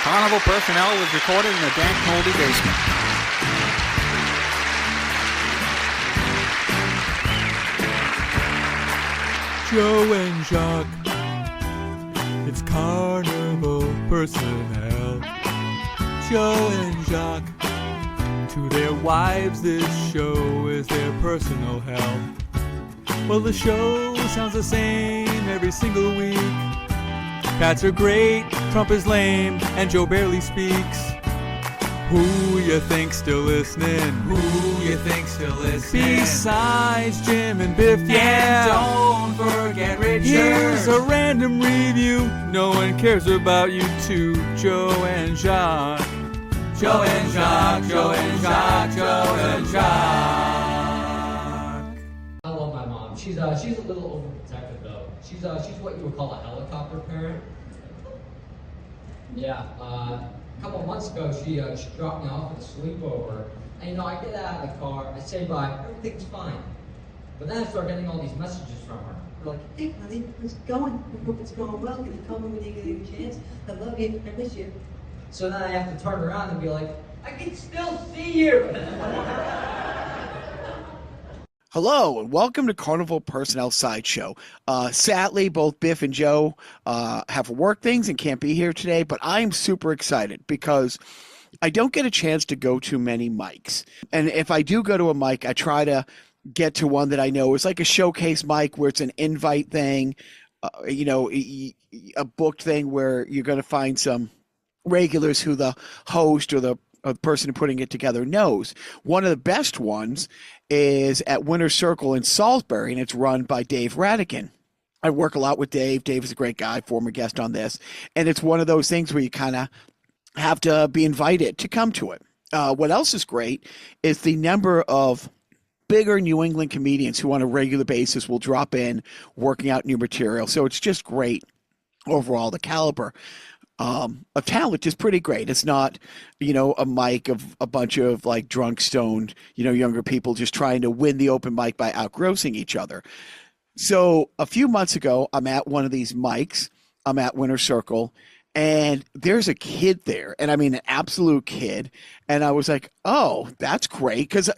Carnival Personnel was recorded in a dank, moldy basement. Joe and Jacques, it's Carnival Personnel. Joe and Jacques, to their wives this show is their personal hell. Well, the show sounds the same every single week. Pats are great, Trump is lame, and Joe barely speaks. Who you think still listening? Who you think still listening? Besides Jim and Biff, yeah. And don't forget Richard. Here's a random review. No one cares about you two, Joe and Jacques. Joe and Jacques, Joe and Jacques, Joe and Jacques. I love my mom. She's a little overprotective though. She's what you would call a helicopter parent. Yeah. A couple of months ago, she dropped me off at a sleepover, and I get out of the car, I say bye, everything's fine. But then I start getting all these messages from her. They're like, hey, honey, how's it going? I hope it's going well. Can you call me when you get a chance? I love you. I miss you. So then I have to turn around and be like, I can still see you. Hello and welcome to Carnival Personnel Sideshow. Sadly, both Biff and Joe have work things and can't be here today, but I'm super excited because I don't get a chance to go to many mics. And if I do go to a mic, I try to get to one that I know is like a showcase mic where it's an invite thing, a booked thing where you're going to find some regulars who the host or the person putting it together knows. One of the best ones is at Winter Circle in Salisbury, and it's run by Dave Rattigan. I work a lot with Dave. Dave is a great guy, former guest on this. And it's one of those things where you kind of have to be invited to come to it. What else is great is the number of bigger New England comedians who on a regular basis will drop in working out new material. So it's just great overall. The caliber of talent is pretty great. It's not, a mic of a bunch of like drunk, stoned, younger people just trying to win the open mic by outgrossing each other. So a few months ago, I'm at one of these mics. I'm at Winter Circle, and there's a kid there, and I mean an absolute kid. And I was like, oh, that's great, because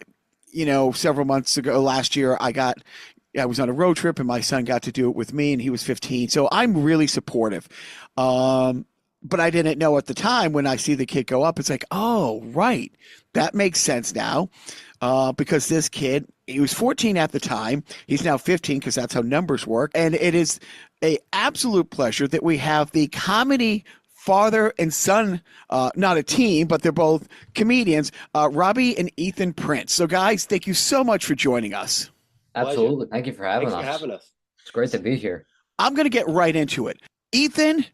several months ago, last year, I was on a road trip, and my son got to do it with me, and he was 15. So I'm really supportive. But I didn't know at the time when I see the kid go up, it's like, oh, right. That makes sense now because this kid, he was 14 at the time. He's now 15 because that's how numbers work. And it is an absolute pleasure that we have the comedy father and son, not a team, but they're both comedians, Robbie and Ethan Printz. So, guys, thank you so much for joining us. Absolutely. Thank you for having us. Thanks for having us. It's great to be here. I'm going to get right into it. Ethan,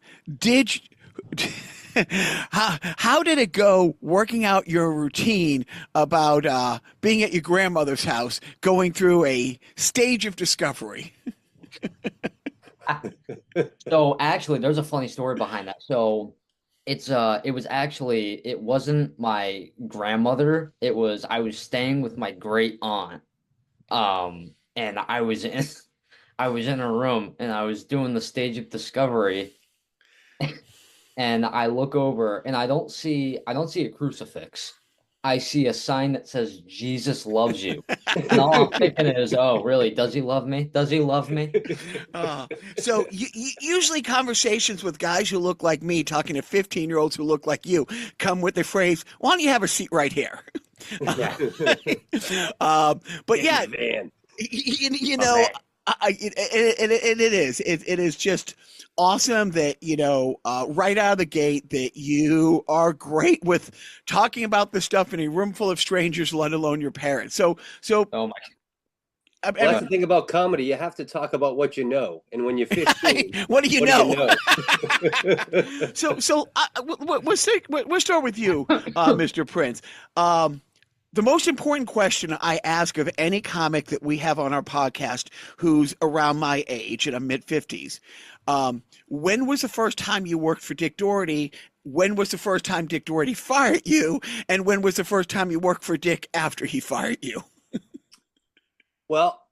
how did it go working out your routine about being at your grandmother's house, going through a stage of discovery? So actually, there's a funny story behind that. So it wasn't my grandmother. I was staying with my great aunt. And I was in a room and I was doing the stage of discovery. And I look over and I don't see a crucifix. I see a sign that says Jesus loves you. And all I'm thinking is, oh, really? Does he love me? Does he love me? So usually conversations with guys who look like me talking to 15-year-olds who look like you come with the phrase, why don't you have a seat right here? Yeah. But yeah, man. It is just awesome that right out of the gate that you are great with talking about this stuff in a room full of strangers, let alone your parents. So Oh my! That's the thing about comedy. You have to talk about what you know, and when you're 15, what do you know? So We'll start with you, Mr. Prince. The most important question I ask of any comic that we have on our podcast who's around my age, and I'm mid-50s, when was the first time you worked for Dick Doherty? When was the first time Dick Doherty fired you? And when was the first time you worked for Dick after he fired you? Well,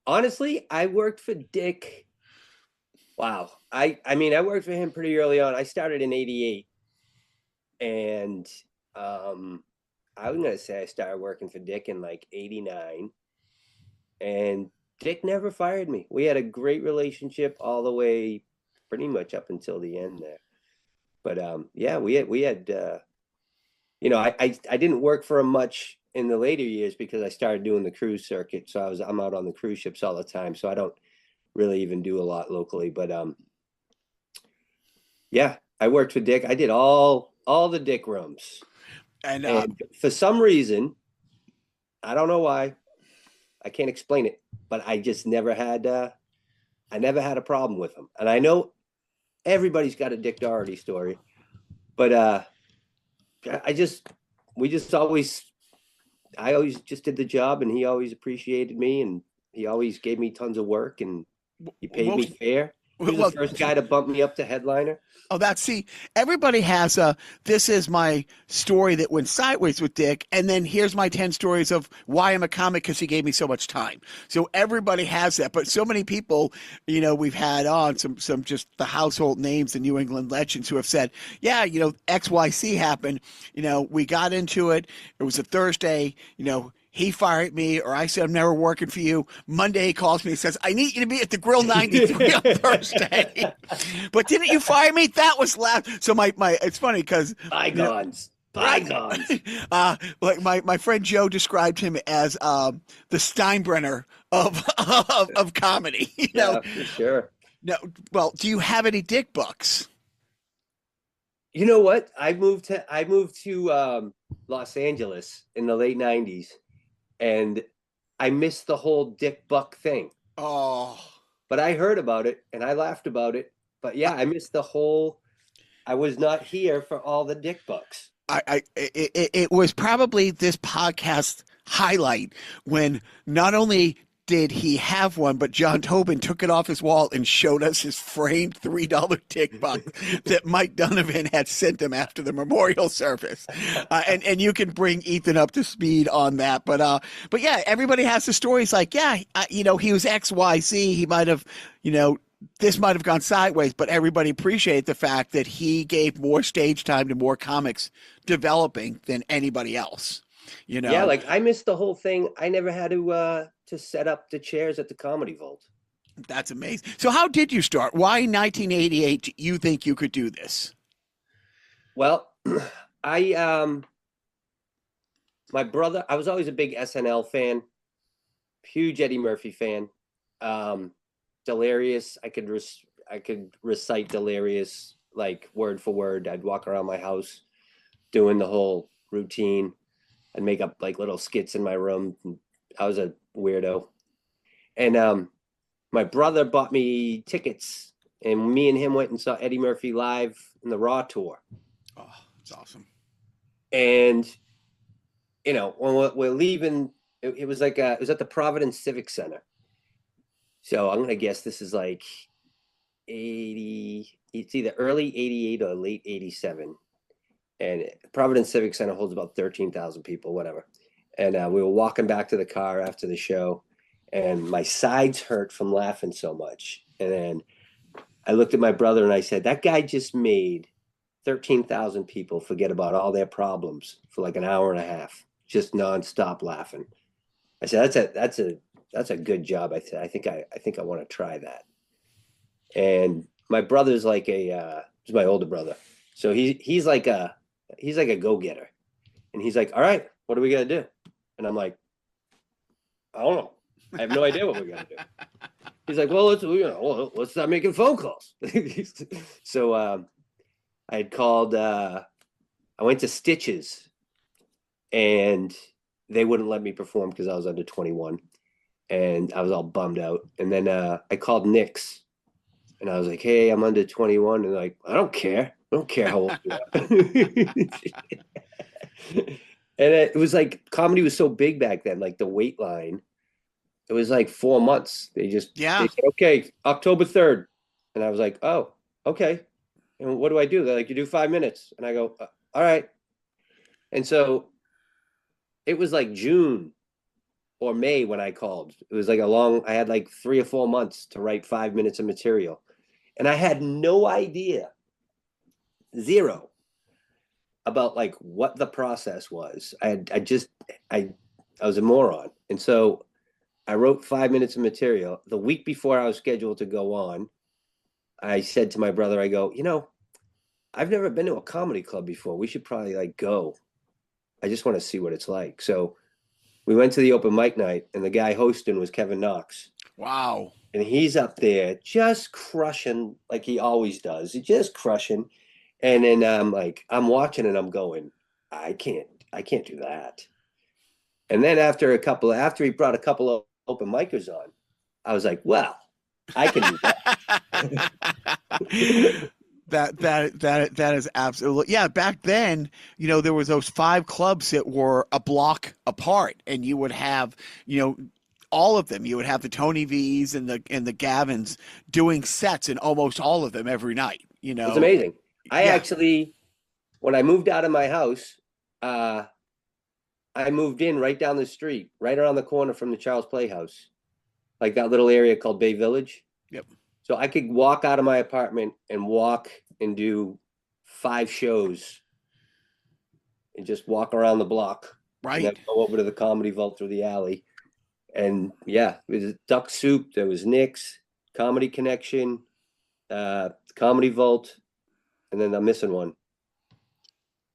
honestly, I worked for Dick. Wow. I mean, I worked for him pretty early on. I started in '88, and I was gonna say I started working for Dick in like '89, and Dick never fired me. We had a great relationship all the way, pretty much up until the end there. But yeah, we had you know, I didn't work for him much in the later years because I started doing the cruise circuit. So I'm out on the cruise ships all the time. So I don't really even do a lot locally. But yeah, I worked for Dick. I did all the Dick rooms. And for some reason, I don't know why, I can't explain it, but I just never had I never had a problem with him. And I know everybody's got a Dick Doherty story, but I always just did the job, and he always appreciated me, and he always gave me tons of work, and he paid me fair. He was the first guy to bump me up to headliner. Oh, everybody has this is my story that went sideways with Dick, and then here's my 10 stories of why I'm a comic because he gave me so much time. So everybody has that, but so many people, we've had on some just the household names, the New England legends who have said, yeah, XYC happened, we got into it. It was a Thursday, he fired me, or I said, I'm never working for you. Monday, he calls me and says, I need you to be at the Grill 93 on Thursday. But didn't you fire me? That was last. So it's funny because bygones. Like my friend Joe described him as the Steinbrenner of comedy. Yeah, for sure. No, well, do you have any Dick books? You know what? I moved to Los Angeles in the late '90s. And I missed the whole Dick Buck thing. Oh. But I heard about it and I laughed about it. But yeah, I missed I was not here for all the Dick Bucks. It was probably this podcast highlight when not only did he have one, but John Tobin took it off his wall and showed us his framed $3 Dick Buck that Mike Donovan had sent him after the memorial service. And you can bring Ethan up to speed on that. But yeah, everybody has the stories like, yeah, he was XYZ. He might have, this might have gone sideways, but everybody appreciated the fact that he gave more stage time to more comics developing than anybody else. Yeah, like I missed the whole thing. I never had to set up the chairs at the Comedy Vault. That's amazing. So how did you start? Why 1988 do you think you could do this? Well, my brother, I was always a big SNL fan, huge Eddie Murphy fan. Delirious, I could recite Delirious like word for word. I'd walk around my house doing the whole routine. I'd make up like little skits in my room. I was a weirdo. And my brother bought me tickets, and me and him went and saw Eddie Murphy live in the Raw tour. Oh, that's awesome. And, when we're leaving, it was like it was at the Providence Civic Center. So I'm going to guess this is like it's either early 88 or late 87. And Providence Civic Center holds about 13,000 people, whatever. And we were walking back to the car after the show, and my sides hurt from laughing so much. And then I looked at my brother and I said, that guy just made 13,000 people forget about all their problems for like an hour and a half, just nonstop laughing. I said, that's a good job. I think I want to try that. And my brother's like he's my older brother. So he's like a go-getter. And he's like, all right, what are we going to do? And I'm like, I don't know. I have no idea what we're going to do. He's like, well, let's start making phone calls. So I had called, I went to Stitches, and they wouldn't let me perform because I was under 21. And I was all bummed out. And then I called Nick's, and I was like, hey, I'm under 21. And they're like, I don't care how old you are. And it was like, comedy was so big back then, like the wait line. It was like 4 months. They said, okay, October 3rd. And I was like, oh, okay. And what do I do? They're like, you do 5 minutes. And I go, all right. And so it was like June or May when I called. It was like I had like 3 or 4 months to write 5 minutes of material. And I had no idea, zero, about like what the process was. I was a moron. And so I wrote 5 minutes of material. The week before I was scheduled to go on, I said to my brother, I go, I've never been to a comedy club before. We should probably like go. I just want to see what it's like. So we went to the open mic night, and the guy hosting was Kevin Knox. Wow. And he's up there just crushing like he always does. He's just crushing. And then I'm watching and I'm going, I can't do that. And then after he brought a couple of open micers on, I was like, well, I can do that. That is absolutely, yeah. Back then, there was those 5 clubs that were a block apart, and you would have, all of them. You would have the Tony V's and the Gavins doing sets in almost all of them every night. It's amazing. I actually, when I moved out of my house, I moved in right down the street, right around the corner from the Charles Playhouse, like that little area called Bay Village. Yep. So I could walk out of my apartment and walk and do 5 shows and just walk around the block. Right. And then go over to the Comedy Vault through the alley. And yeah, it was Duck Soup. There was Nick's, Comedy Connection, Comedy Vault. And then I'm missing one.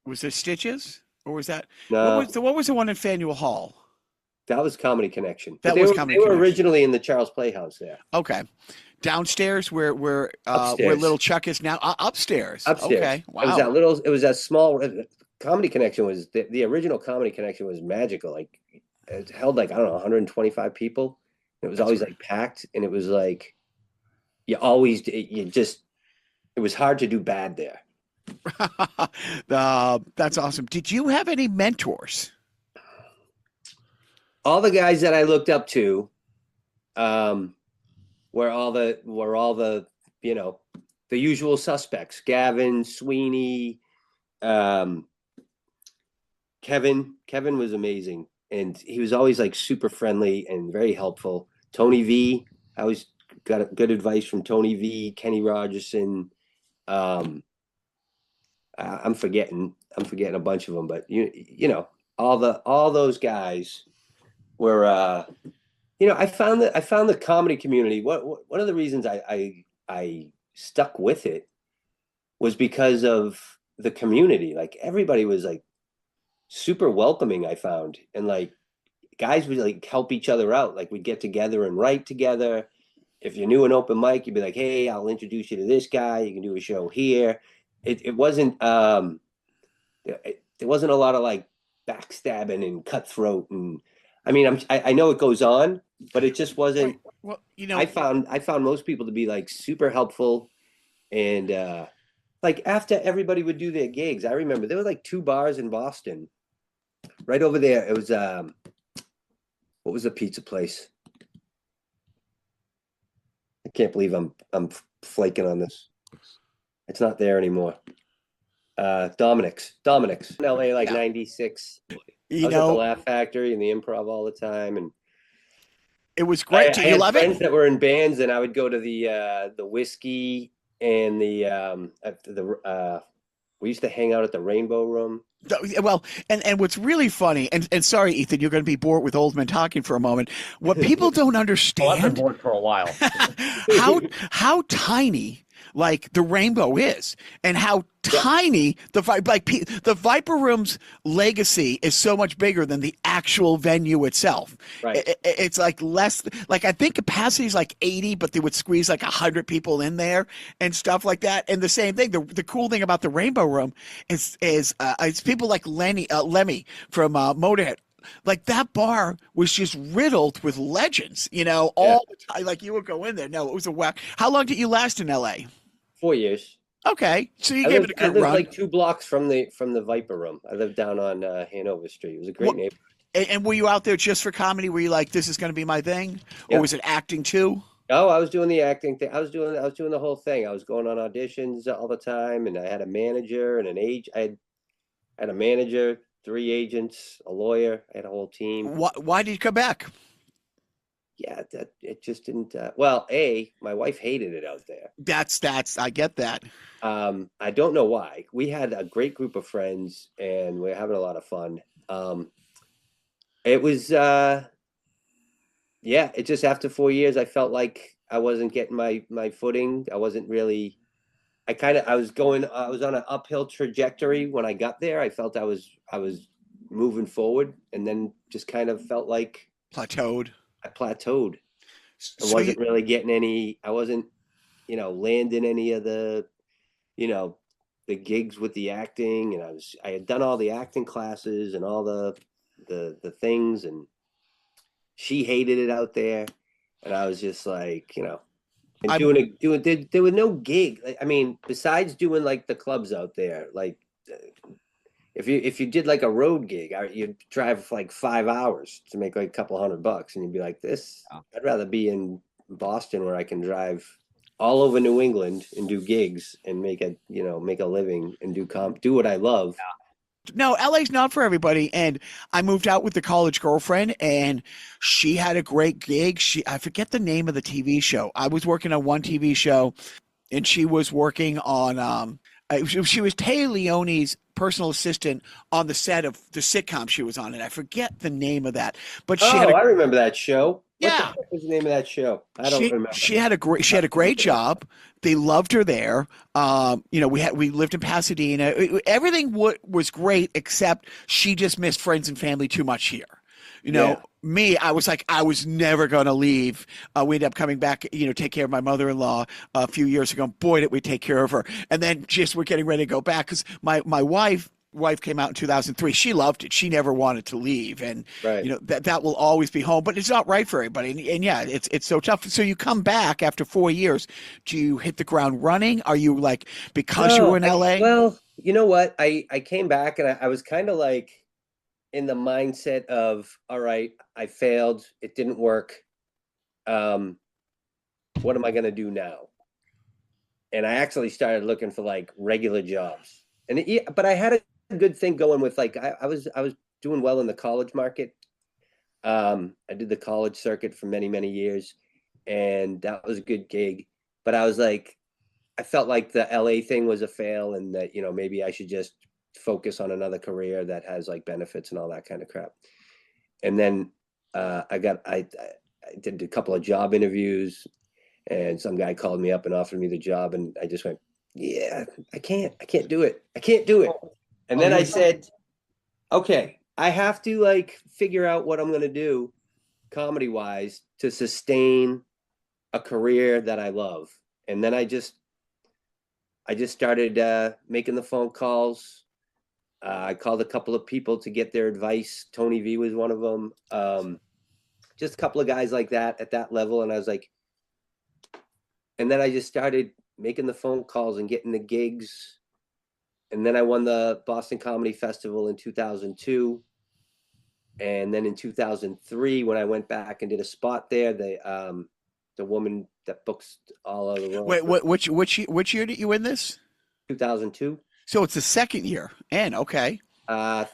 Was there Stitches? Or was that? No. What was the one in Faneuil Hall? That was Comedy Connection. They were originally in the Charles Playhouse there. Okay. Downstairs where little Chuck is now? Upstairs. Upstairs. Okay. Wow. It was that small. Comedy Connection was the original Comedy Connection was magical. Like it held like, I don't know, 125 people. It was always like packed, and it was like it was hard to do bad there. That's awesome. Did you have any mentors? All the guys that I looked up to, were all the the usual suspects: Gavin, Sweeney, Kevin. Kevin was amazing, and he was always like super friendly and very helpful. Tony V, I always got good advice from Tony V, Kenny Rogerson. I'm forgetting a bunch of them, but all those guys were I found the comedy community. One of the reasons I stuck with it was because of the community. Like everybody was like super welcoming, I found, and like guys would like help each other out. Like we'd get together and write together. If you knew an open mic, you'd be like, hey, I'll introduce you to this guy. You can do a show here. It wasn't there wasn't a lot of like backstabbing and cutthroat, and I mean I know it goes on, but it just wasn't. Well, I found most people to be like super helpful, and like after everybody would do their gigs, I remember there were like 2 bars in Boston, right over there. It was what was the pizza place? I can't believe I'm flaking on this. It's not there anymore. Dominic's in LA, like 96. I was at the Laugh Factory and the Improv all the time, and it was great. Did you love it? Friends that were in bands, and I would go to the Whiskey and the we used to hang out at the Rainbow Room. Well, and what's really funny, and sorry, Ethan, you're going to be bored with old men talking for a moment. What people don't understand, I've been bored for a while. how tiny like the Rainbow is, and how tiny the Viper Room's legacy is so much bigger than the actual venue itself. Right. It's like less, like I think capacity is like 80, but they would squeeze like 100 people in there and stuff like that. And the same thing, the cool thing about the Rainbow Room is people like Lemmy from Motorhead. Like that bar was just riddled with legends, all the time. Like you would go in there. No, it was a whack. How long did you last in LA? 4 years. Okay, so you gave it a good run. I lived run. like 2 blocks from the Viper Room. I lived down on Hanover Street. It was a great neighborhood. And were you out there just for comedy? Were you like, this is going to be my thing, or was it acting too? No, I was doing the acting thing. I was doing the whole thing. I was going on auditions all the time, and I had a manager and an age. I had a manager, 3 agents, a lawyer. I had a whole team. Why did you come back? yeah, that it just didn't. Well, my wife hated it out there. That's I get that. I don't know why. We had a great group of friends, and we're having a lot of fun. It was, yeah. It just after 4 years, I felt like I wasn't getting my footing. I wasn't really. I was on an uphill trajectory when I got there. I felt I was moving forward, and then just kind of felt like Plateaued. I plateaued. I So wasn't really getting any. I wasn't, landing any of the, the gigs with the acting, and I had done all the acting classes and all the things, and she hated it out there, and I was just like, and I'm there were no gig. I mean, besides doing like the clubs out there, like if you did like a road gig, you'd drive like 5 hours to make like a couple $100, and you'd be like, I'd rather be in Boston where I can drive all over New England and do gigs and make a living and do what I love. No, LA's not for everybody. And I moved out with the college girlfriend, and she had a great gig. I forget the name of the TV show. I was working on one TV show, and she was working on she was Tay Leone's personal assistant on the set of the sitcom she was on, and I forget the name of that. But she had I remember that show. What Yeah. the heck was the name of that show? I don't remember. She had a great job. They loved her there. We lived in Pasadena. Everything was great, except she just missed friends and family too much here. Yeah. Me, I was like, I was never going to leave. We ended up coming back, take care of my mother-in-law a few years ago. Boy, did we take care of her. And then just we're getting ready to go back because my wife came out in 2003. She loved it. She never wanted to leave. And, Right. that will always be home, but it's not right for everybody. And yeah, it's so tough. So you come back after 4 years. Do you hit the ground running? Are you like, because you were in LA? Well, you know what? I came back, and I was kind of like in the mindset of, all right, I failed. It didn't work. What am I going to do now? And I actually started looking for like regular jobs. But I had a good thing going with like, I was doing well in the college market. I did the college circuit for many, many years, and that was a good gig. But I was like, I felt like the LA thing was a fail, and that, maybe I should just focus on another career that has like benefits and all that kind of crap. And then I did a couple of job interviews, and some guy called me up and offered me the job, and I just went, yeah, I can't do it. I can't do it. And then I said, okay, I have to like figure out what I'm going to do comedy wise to sustain a career that I love. And then I just started making the phone calls. I called a couple of people to get their advice. Tony V was one of them. Just a couple of guys like that at that level. And I was like, and then I just started making the phone calls and getting the gigs. And then I won the Boston Comedy Festival in 2002. And then in 2003, when I went back and did a spot there, the woman that books all of the roles. Wait, which year did you win this? 2002. So it's the second year. And okay.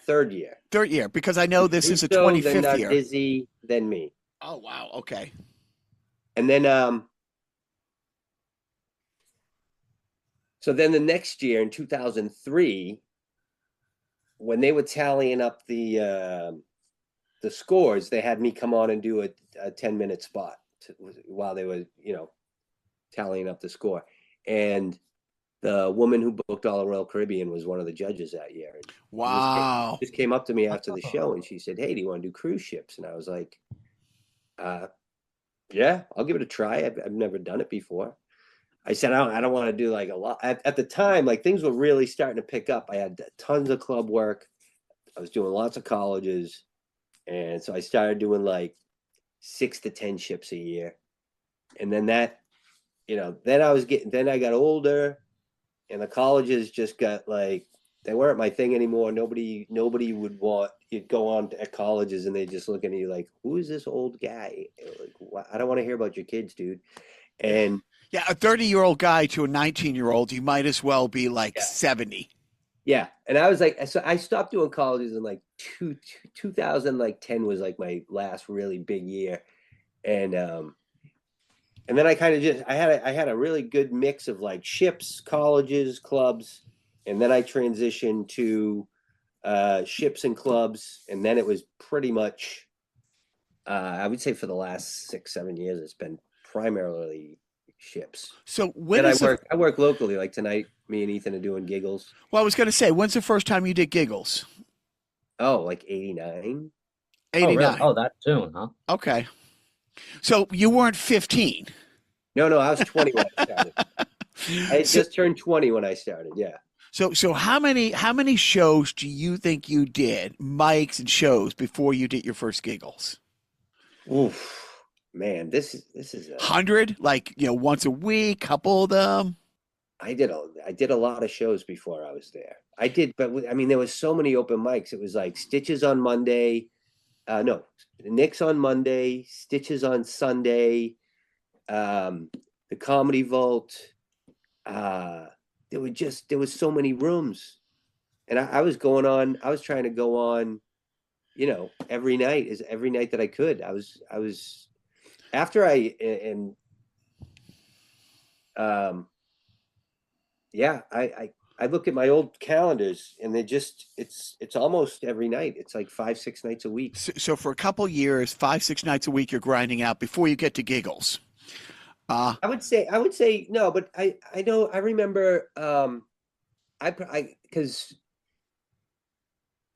Third year. Third year, because I know this is the So 25th then, year. Dizzy, then me. Oh, wow. Okay. And then, so then the next year in 2003, when they were tallying up the scores, they had me come on and do a 10-minute spot while they were, tallying up the score. And the woman who booked all the Royal Caribbean was one of the judges that year. And Wow. Just came up to me after the show, and she said, "Hey, do you want to do cruise ships?" And I was like, "Yeah, I'll give it a try. I've never done it before." I said, I don't want to do like a lot. At the time, like things were really starting to pick up. I had tons of club work. I was doing lots of colleges. And so I started doing like 6 to 10 ships a year. And then then I got older, and the colleges just got like, they weren't my thing anymore. Nobody would want, you'd go on at colleges and they just look at you like, who is this old guy? Like, I don't want to hear about your kids, dude. And yeah, a 30-year-old guy to a 19-year-old, you might as well be like 70. Yeah. And I was like, so I stopped doing colleges in like 2010 was like my last really big year. And then I kind of just I had a really good mix of like ships, colleges, clubs, and then I transitioned to ships and clubs, and then it was pretty much I would say for the last 6-7 years it's been primarily ships. So when And is I work locally. Like tonight, me and Ethan are doing giggles. well, I was going to say, when's the first time you did giggles? Oh, like 89. 89. Oh, really? Oh, that soon, huh? Okay. So you weren't 15. No, I was 20 when I started. I had just turned 20 when I started. Yeah. So how many shows do you think you did, mics and shows, before you did your first giggles? Oof, man, this is 100, like, once a week, couple of them. I did a lot of shows before I was there. I did, but I mean, there was so many open mics. It was like Stitches on Monday, no, Nick's on Monday, Stitches on Sunday, the Comedy Vault. There was so many rooms, and I was trying to go on, every night that I could. I was after I look at my old calendars, and it's almost every night. It's like 5-6 nights a week. So for a couple years, 5-6 nights a week, you're grinding out before you get to giggles. I would say no, but I know I remember because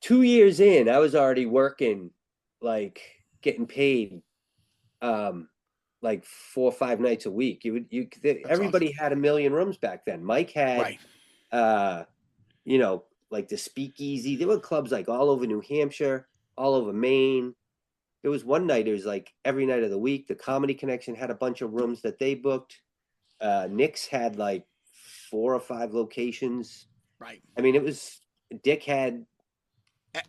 2 years in, I was already working, like getting paid like 4 or 5 nights a week. Everybody had a million rooms back then. Mike had like the Speakeasy. There were clubs like all over New Hampshire, all over Maine. There was one night, it was like every night of the week. The Comedy Connection had a bunch of rooms that they booked. Nick's had like 4 or 5 locations. Right. I mean, Dick had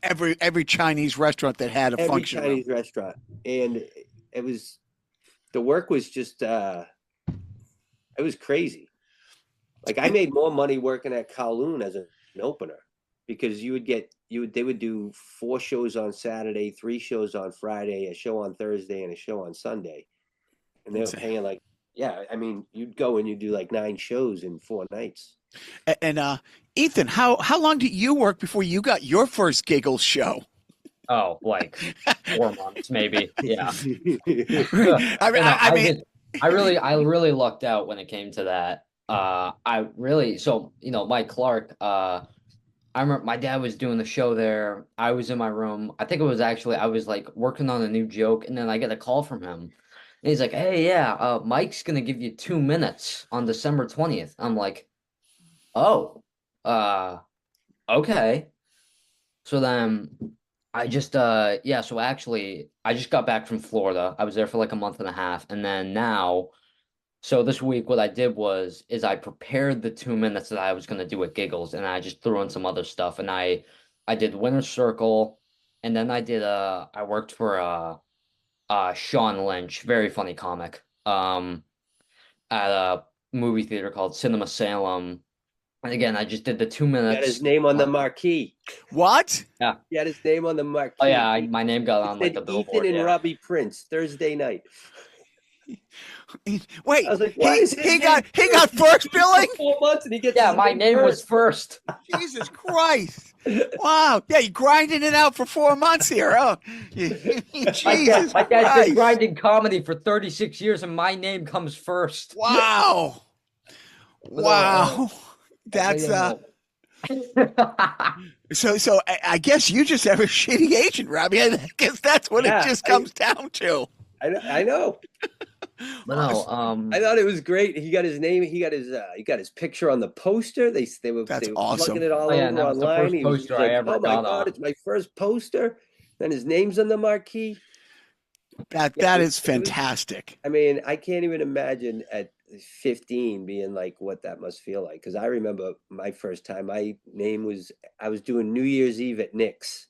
every Chinese restaurant that had a function room. Chinese restaurant. And the work was just, it was crazy. Like I made more money working at Kowloon as an opener, because they would do 4 shows on Saturday, 3 shows on Friday, a show on Thursday, and a show on Sunday. And they were paying like, I mean, you'd go and you'd do like 9 shows in 4 nights. And Ethan, how long did you work before you got your first giggles show? Oh, like 4 months, maybe. Yeah. I really lucked out when it came to that. Mike Clark, I remember my dad was doing the show there. I was in my room. I think it was actually, I was like working on a new joke, and then I get a call from him. And he's like, "Hey, yeah, Mike's gonna give you 2 minutes on December 20th. I'm like, "Oh, okay." So then I just so actually I just got back from Florida. I was there for like a month and a half, and then now, so this week what I did is I prepared the 2 minutes that I was gonna do at Giggles, and I just threw in some other stuff, and I did Winner's Circle, and then I worked for Sean Lynch, very funny comic, at a movie theater called Cinema Salem. And again, I just did the 2 minutes. Got his name on the marquee. What? Yeah. He had his name on the marquee. Oh yeah, my name got on like the billboard. Ethan and Robbie Printz, Thursday night. Wait, I was like, he got first billing? 4 months and he gets my name was first. Jesus Christ. Wow. Yeah, you grinding it out for 4 months here. Oh, Jesus my dad's Christ. been grinding comedy for 36 years, and my name comes first. Wow. Wow. That's so I guess you just have a shitty agent, Robbie. I guess that's what it just comes down to. I know. But no, I thought it was great. He got his name. He got his picture on the poster. They were awesome. plugging it all over that was the online. first He was poster like, I ever "Oh my got God, on." it's my first poster." Then his name's on the marquee. That is fantastic. I mean, I can't even imagine at 15 being like what that must feel like. Because I remember my first time. I was doing New Year's Eve at Nick's.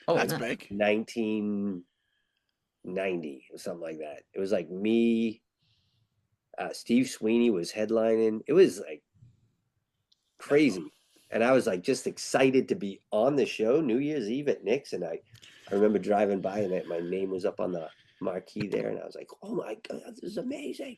Oh, that's big. 1990 or something like that. It was like me, Steve Sweeney was headlining. It was like crazy. And I was like just excited to be on the show New Year's Eve at Nick's. And I remember driving by and my name was up on the marquee there, and I was like, "Oh my god, this is amazing!"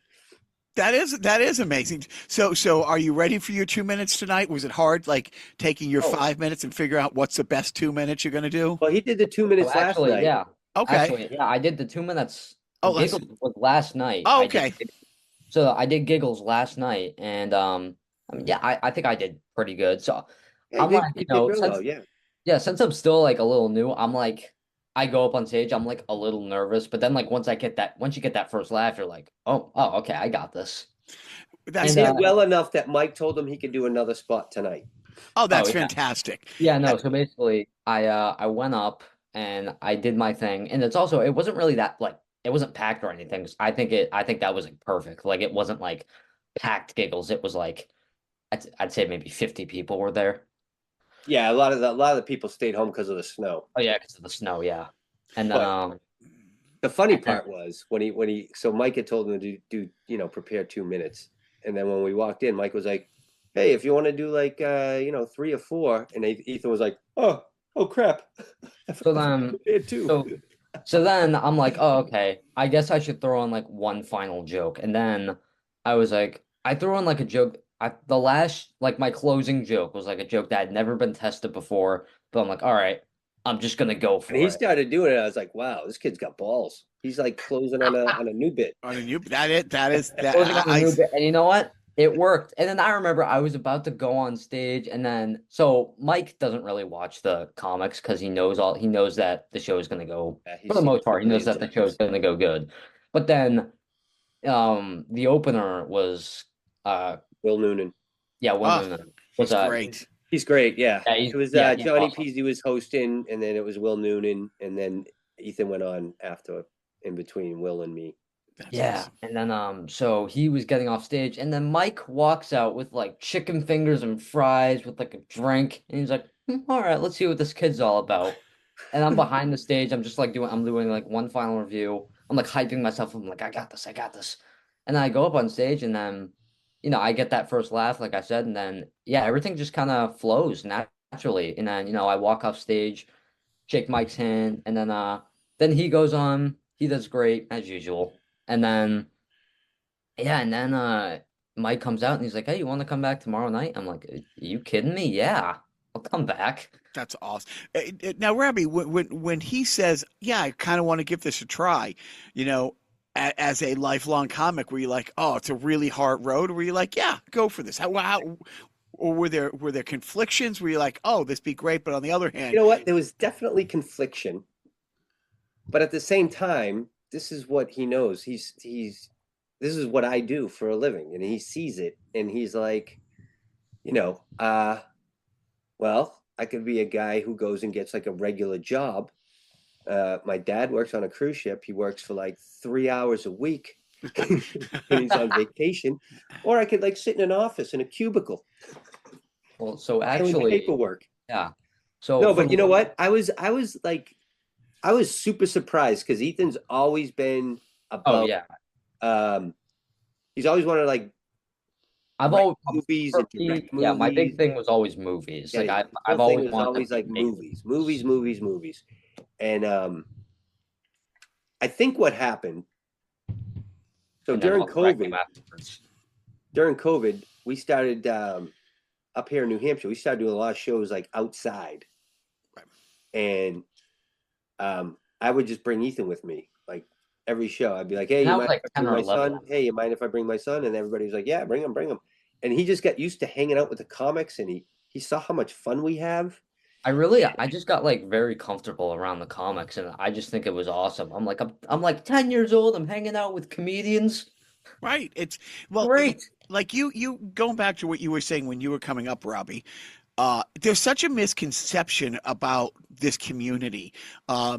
That is amazing. So are you ready for your 2 minutes tonight? Was it hard, like taking your Oh. 5 minutes and figure out what's the best 2 minutes you're gonna do? Well, he did the 2 minutes Oh, last actually, night. yeah. Okay. Actually, yeah, I did the 2 minutes. Oh, let's- Giggles was last night. Oh, I did- okay. so I did giggles last night, and I mean, yeah, I think I did pretty good. So Yeah, I'm he did, like, he you did know, real since well, yeah. yeah, since I'm still like a little new, I'm like, I go up on stage, I'm like a little nervous, but then like once you get that first laugh, you're like, oh, okay, I got this. That's He And, did well enough that Mike told him he could do another spot tonight. oh, that's Oh, yeah. fantastic. Yeah, no. So basically, I went up and I did my thing, and it wasn't really that like it wasn't packed or anything. 'Cause I think that was like perfect. Like it wasn't like packed giggles. It was like I'd say maybe 50 people were there. Yeah, a lot of the people stayed home because of the snow. Oh yeah, because of the snow. Yeah, and then But- The funny part was when he so Mike had told him to do prepare 2 minutes, and then when we walked in, Mike was like, "Hey, if you want to do like 3 or 4," and Ethan was like, "Oh crap." So then prepared 2. so then I'm like, oh okay, I guess I should throw in like one final joke, and then I was like, I threw in like a joke. The last like my closing joke was like a joke that had never been tested before, but I'm like, all right, I'm just gonna go for And he it. started doing it. I was like, "Wow, this kid's got balls." He's like closing on a new bit. On a new that is that Closing on the new bit, and you know what? It worked. And then I remember I was about to go on stage, and then so Mike doesn't really watch the comics because he knows that the show is gonna go Yeah, he's for the seen most part. He knows millions that of the show is gonna go good. But then the opener was Will Noonan. Will Ah, Noonan It's was great. He's great. Yeah, Yeah, he's- it was yeah, he's Johnny awesome. Peasy was hosting, and then it was Will Noonan, and then Ethan went on after in between Will and me. That's Yeah, awesome. and then so he was getting off stage, and then Mike walks out with like chicken fingers and fries with like a drink, and he's like, all right, let's see what this kid's all about. And I'm behind the stage, I'm just like doing like one final review. I'm like hyping myself. I'm like, I got this. And then I go up on stage, and then I get that first laugh, like I said, and then everything just kind of flows naturally. And then I walk off stage, shake Mike's hand, and then he goes on, he does great as usual. And then Mike comes out and he's like, "Hey, you want to come back tomorrow night?" I'm like, "Are you kidding me? Yeah, I'll come back." That's awesome. Now, Robbie, when he says, "Yeah, I kind of want to give this a try," as a lifelong comic, were you like, "Oh, it's a really hard road," or were you like, "Yeah, go for this"? Or were there conflictions? Were you like, "Oh, this be great," but on the other hand, You know what? There was definitely confliction, but at the same time, this is what he knows. This is what I do for a living, and he sees it, and he's like, well, I could be a guy who goes and gets like a regular job. My dad works on a cruise ship. He works for like 3 hours a week when he's on vacation, or I could like sit in an office in a cubicle Well, so doing actually, paperwork. yeah. So No, but you know what? I was super surprised because Ethan's always been Oh about. yeah, He's always wanted to like I've write always movies for and me, direct yeah. My big movies. thing was always movies. Yeah, Like his I've whole thing always was wanted always to like make movies, and I think what happened. So and then during I'll correct COVID, him afterwards. we started up here in New Hampshire. We started doing a lot of shows like outside, and I would just bring Ethan with me, like every show. I'd be like, "Hey, And you that was mind like if I 10 bring or my 11 son? Hey, you mind if I bring my son?" And everybody was like, "Yeah, bring him." And he just got used to hanging out with the comics, and he saw how much fun we have. I just got like very comfortable around the comics, and I just think it was awesome. I'm like 10 years old. I'm hanging out with comedians. right? It's well, Great. like you going back to what you were saying when you were coming up, Robbie. There's such a misconception about this community.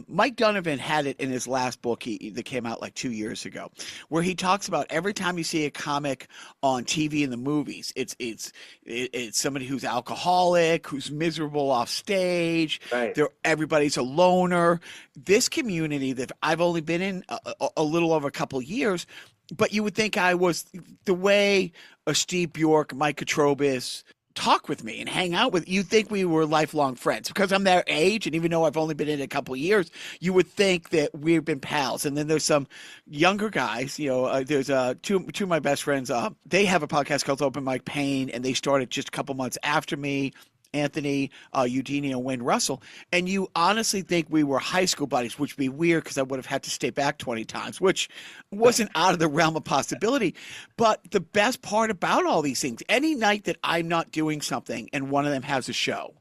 Mike Donovan had it in his last book that came out like 2 years ago, where he talks about every time you see a comic on TV and the movies, it's somebody who's alcoholic, who's miserable off stage. Right. Everybody's a loner. This community that I've only been in a little over a couple of years, but you would think I was the way a Steve Bjork, Mike Katrobis, talk with me and hang out with. You think we were lifelong friends because I'm their age, and even though I've only been in a couple of years, you would think that we've been pals. And then there's some younger guys. There's two of my best friends. They have a podcast called Open Mic Pain, and they started just a couple months after me. Anthony, Eugenie, and Wayne Russell, and you honestly think we were high school buddies, which would be weird because I would have had to stay back 20 times, which wasn't out of the realm of possibility. But the best part about all these things, any night that I'm not doing something and one of them has a show,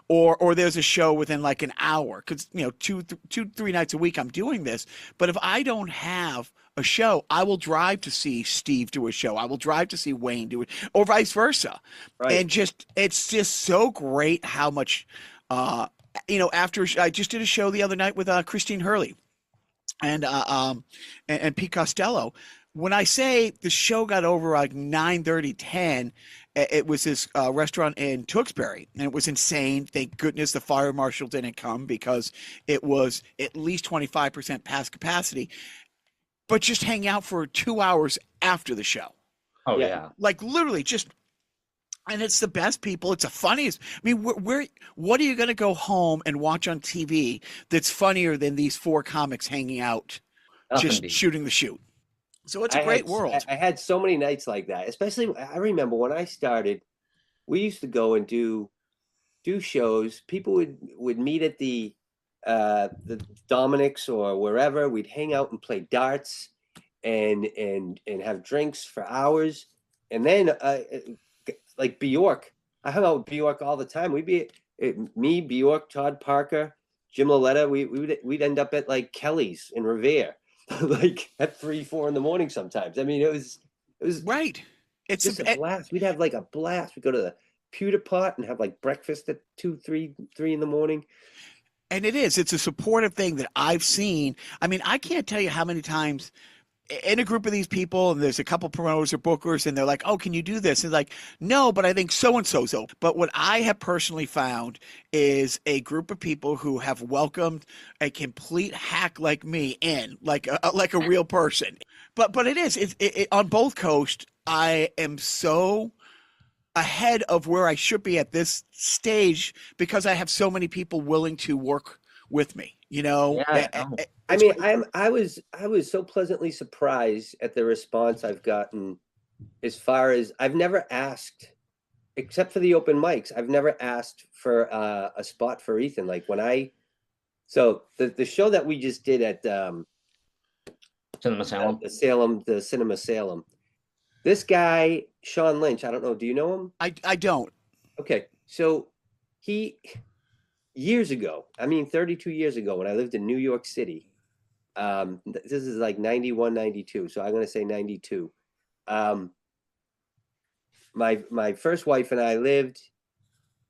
or there's a show within like an hour, because 3 nights a week I'm doing this. But if I don't have a show, I will drive to see Steve do a show. I will drive to see Wayne do it, or vice versa. Right. And it's just so great how much, after I just did a show the other night with Christine Hurley and Pete Costello. When I say the show got over like 9:30, 10, it was this restaurant in Tewksbury, and it was insane. Thank goodness the fire marshal didn't come because it was at least 25% past capacity. But just hang out for 2 hours after the show. Oh, yeah. Like literally and it's the best people. It's the funniest. I mean, what are you going to go home and watch on TV that's funnier than these 4 comics hanging out, just shooting the shoot? So it's a great world. I had so many nights like that, especially I remember when I started, we used to go and do shows. People would meet at the Dominic's or wherever. We'd hang out and play darts and have drinks for hours. And then like Bjork, I hung out with Bjork all the time. We'd be me, Bjork, Todd Parker, Jim Loletta. We'd end up at like Kelly's in Revere, like at 3, 4 in the morning sometimes. I mean, it was right. It's just a blast. We'd have like a blast. We'd go to the pewter pot and have like breakfast at 2, 3 in the morning. And it's a supportive thing that I've seen. I mean, I can't tell you how many times in a group of these people, and there's a couple promoters or bookers, and they're like, oh, can you do this? And like, no, but I think so-and-so's open. But what I have personally found is a group of people who have welcomed a complete hack like me in, like a real person. But it is on both coasts. I am so ahead of where I should be at this stage because I have so many people willing to work with me, Yeah, I mean, I was so pleasantly surprised at the response I've gotten, as far as I've never asked, except for the open mics, I've never asked for a spot for Ethan. Like the show that we just did at Cinema Salem, the Cinema Salem. This guy, Sean Lynch, I don't know. Do you know him? I don't. Okay. So years ago, 32 years ago, when I lived in New York City, this is like 91, 92. So I'm going to say 92. My first wife and I lived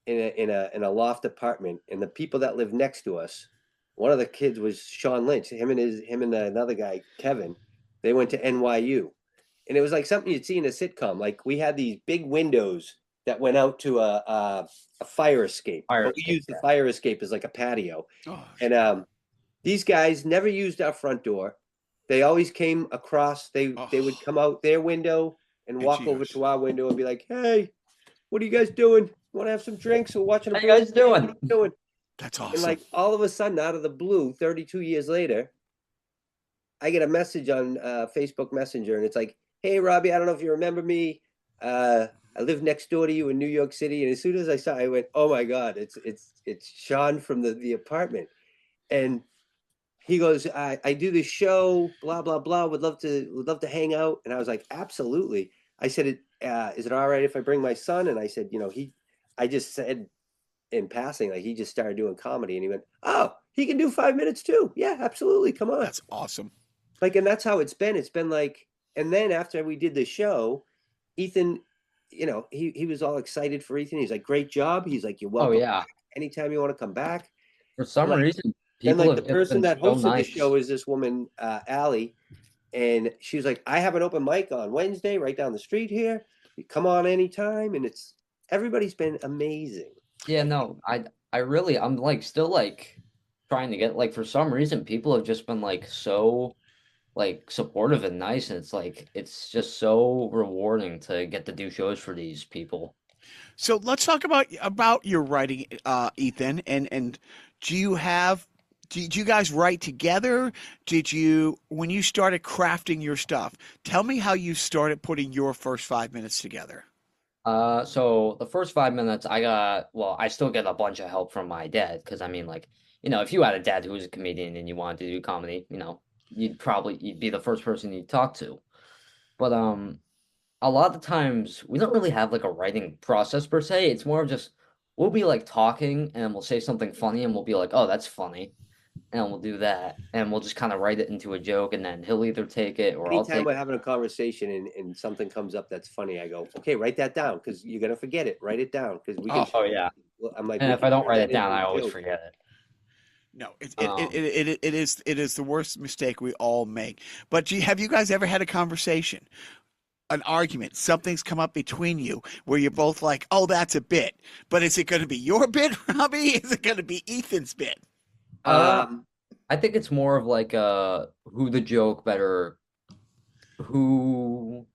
in a loft apartment, and the people that lived next to us, one of the kids was Sean Lynch. Him and another guy, Kevin, they went to NYU. And it was like something you'd see in a sitcom. Like we had these big windows that went out to a fire escape. We used the fire escape as like a patio. Oh, and these guys never used our front door. They always came across. They would come out their window and walk over to our window and be like, "Hey, what are you guys doing? Want to have some drinks? We're watching. How you guys doing? What are you doing?" That's awesome. And like all of a sudden, out of the blue, 32 years later, I get a message on Facebook Messenger, and it's like, "Hey, Robbie, I don't know if you remember me. I live next door to you in New York City." And as soon as I saw it, I went, "Oh my God, it's Sean from the apartment." And he goes, I do this show, blah, blah, blah. Would love to hang out. And I was like, absolutely. I said, is it all right if I bring my son? And I said, I just said in passing, like he just started doing comedy, and he went, "Oh, he can do 5 minutes too. Yeah, absolutely. Come on." That's awesome. Like, and that's how it's been. It's been like, and then after we did the show, Ethan, he was all excited for Ethan. He's like, "Great job." He's like, "You're welcome. Oh, yeah. Anytime you want to come back." For some reason, and like the person that hosted the show is this woman, Allie, and she was like, "I have an open mic on Wednesday right down the street here. You come on anytime." And everybody's been amazing. Yeah, no, I'm like still like trying to get, like, for some reason people have just been like so like supportive and nice, and it's just so rewarding to get to do shows for these people. So let's talk about your writing, Ethan. And do you have did you guys write together? Did you when you started crafting your stuff? Tell me how you started putting your first 5 minutes together. So the first 5 minutes, I still get a bunch of help from my dad because I mean, like, if you had a dad who was a comedian and you wanted to do comedy, you'd be the first person you'd talk to. But a lot of the times we don't really have like a writing process per se. It's more of just we'll be like talking and we'll say something funny and we'll be like, oh, that's funny. And we'll do that. And we'll just kind of write it into a joke and then he'll either take it or I'll Anytime take we're it. having a conversation and something comes up that's funny, I go, okay, write that down because you're gonna forget it. Write it down because we can. Oh, Oh yeah. I'm like, And we if I can don't turn write that it down, into I a always joke. forget it. no, Um, it is the worst mistake we all make. But have you guys ever had a conversation, an argument, something's come up between you where you're both like, "Oh, that's a bit," but is it going to be your bit, Robbie? Is it going to be Ethan's bit? uh, Um, I think it's more of like who the joke better, who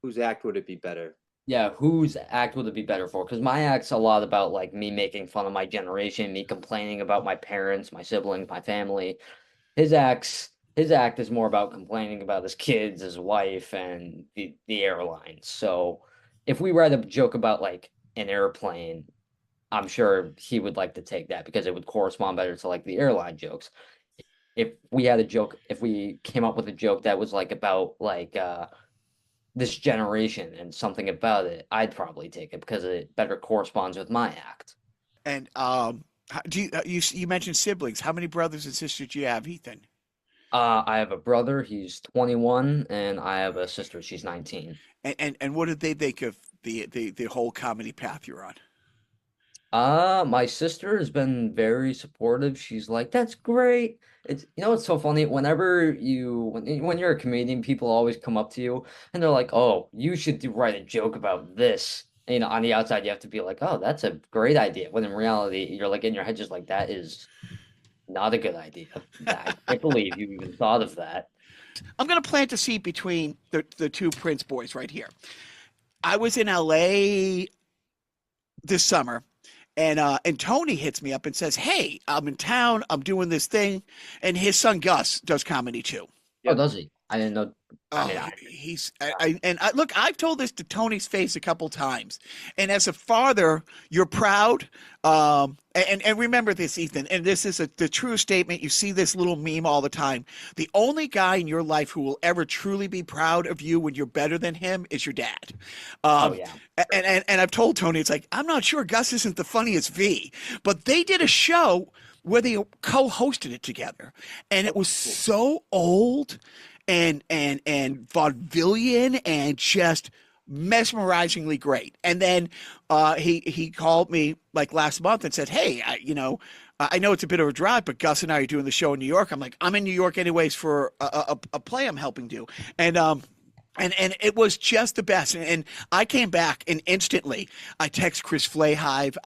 whose act would it be better? yeah, whose act would it be better for? Because my act's a lot about like me making fun of my generation, me complaining about my parents, my siblings, my family. His act is more about complaining about his kids, his wife, and the airlines. So if we write a joke about like an airplane, I'm sure he would like to take that because it would correspond better to like the airline jokes. If we came up with a joke that was like about like this generation and something about it, I'd probably take it because it better corresponds with my act. And do you mentioned siblings? How many brothers and sisters do you have, Ethan? I have a brother, he's 21, and I have a sister, she's 19. And what did they think of the whole comedy path you're on? My sister has been very supportive. She's like, "That's great." It's so funny. When you're a comedian, people always come up to you and they're like, "Oh, you should write a joke about this." And, on the outside, you have to be like, "Oh, that's a great idea." When in reality, you're like in your head, just like, "That is not a good idea. I can't believe you even thought of that." I'm going to plant a seed between the two Prince boys right here. I was in LA this summer, and Tony hits me up and says, "Hey, I'm in town. I'm doing this thing," and his son Gus does comedy too. Oh, Yep. does he? I didn't know. I mean, Oh, look, I've told this to Tony's face a couple times, and as a father, you're proud. And remember this, Ethan, and this is the true statement. You see this little meme all the time. The only guy in your life who will ever truly be proud of you when you're better than him is your dad. oh Um, yeah. and I've told Tony, it's like I'm not sure Gus isn't the funniest V, but they did a show where they co-hosted it together, and it was so old and vaudevillian and just mesmerizingly great. And then he called me like last month and said, "Hey, I know it's a bit of a drive, but Gus and I are doing the show in New York." I'm like, "I'm in New York anyways for a play I'm helping do," and it was just the best. And I came back and instantly I text Chris Flahive,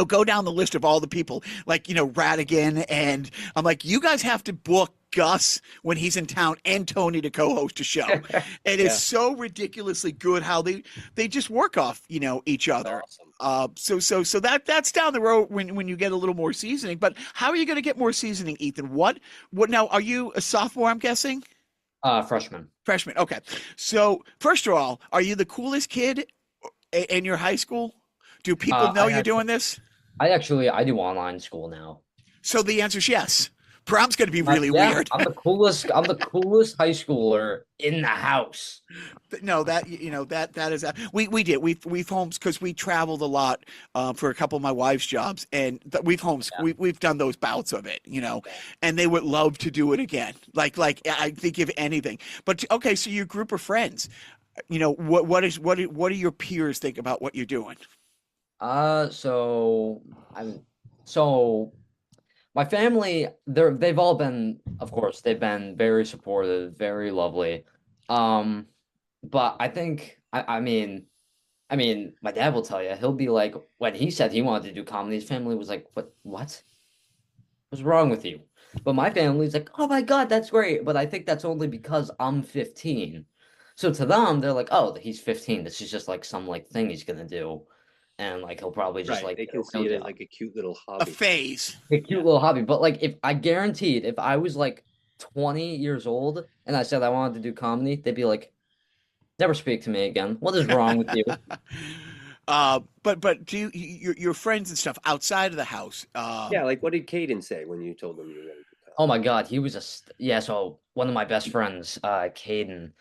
go down the list of all the people like, Rattigan. And I'm like, you guys have to book Gus when he's in town and Tony to co-host a show. It is Yeah. so ridiculously good how they just work off, each other. Awesome. So that's down the road when you get a little more seasoning. But how are you going to get more seasoning, Ethan? What now? Are you a sophomore, I'm guessing? Freshman. Freshman. Okay. So first of all, are you the coolest kid in your high school? Do people know I you're actually, doing this? I do online school now. So the answer is yes. Prom's going to be really Yeah, weird. I'm the coolest. I'm the coolest high schooler in the house. No, that is we've homes because we traveled a lot for a couple of my wife's jobs, and we've done those bouts of it, and they would love to do it again. Like I think if anything. But okay, so your group of friends, what do your peers think about what you're doing? So so my family, they've all been, of course, they've been very supportive, very lovely. Um, but I mean, my dad will tell you, he'll be like, when he said he wanted to do comedy, his family was like, what? What's wrong with you? But my family's like, oh my God, that's great. But I think that's only because I'm 15. So to them, they're like, oh, he's 15. This is just like some like thing he's gonna do. and like he'll probably just Right. like They get can a see real it as job. like a cute little A hobby. phase. A cute little hobby. But like if I guaranteed if I was like 20 years old and I said I wanted to do comedy, they'd be like, never speak to me again. What is wrong with you? But do your friends and stuff outside of the house? Yeah, like what did Caden say when you told him you were going to do comedy? Oh my God, he was yeah. So one of my best friends, Caden,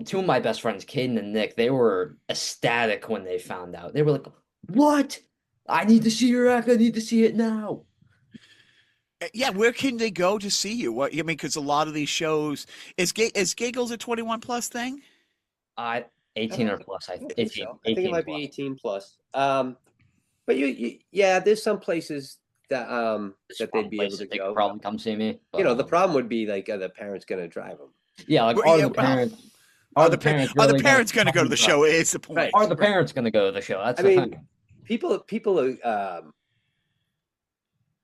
two of my best friends, Caden and Nick, they were ecstatic when they found out. They were like, "What? I need to see your act. I need to see it now." Yeah, where can they go to see you? What I mean, because a lot of these shows is Giggles a 21 plus thing? I I 18 or don't plus. think 18, so. I think it 18 might plus. be 18 plus. But yeah, there's some places that There's that some they'd be able places to they go. could probably come see me. You But know, the problem would be like, are the parents going to drive them? yeah, like Well, are yeah, the well, parents Are are the the parents are the really parents going to go to come the drive? show? Is the point? Right. Are the parents going to go to the show? That's I the mean, thing. people are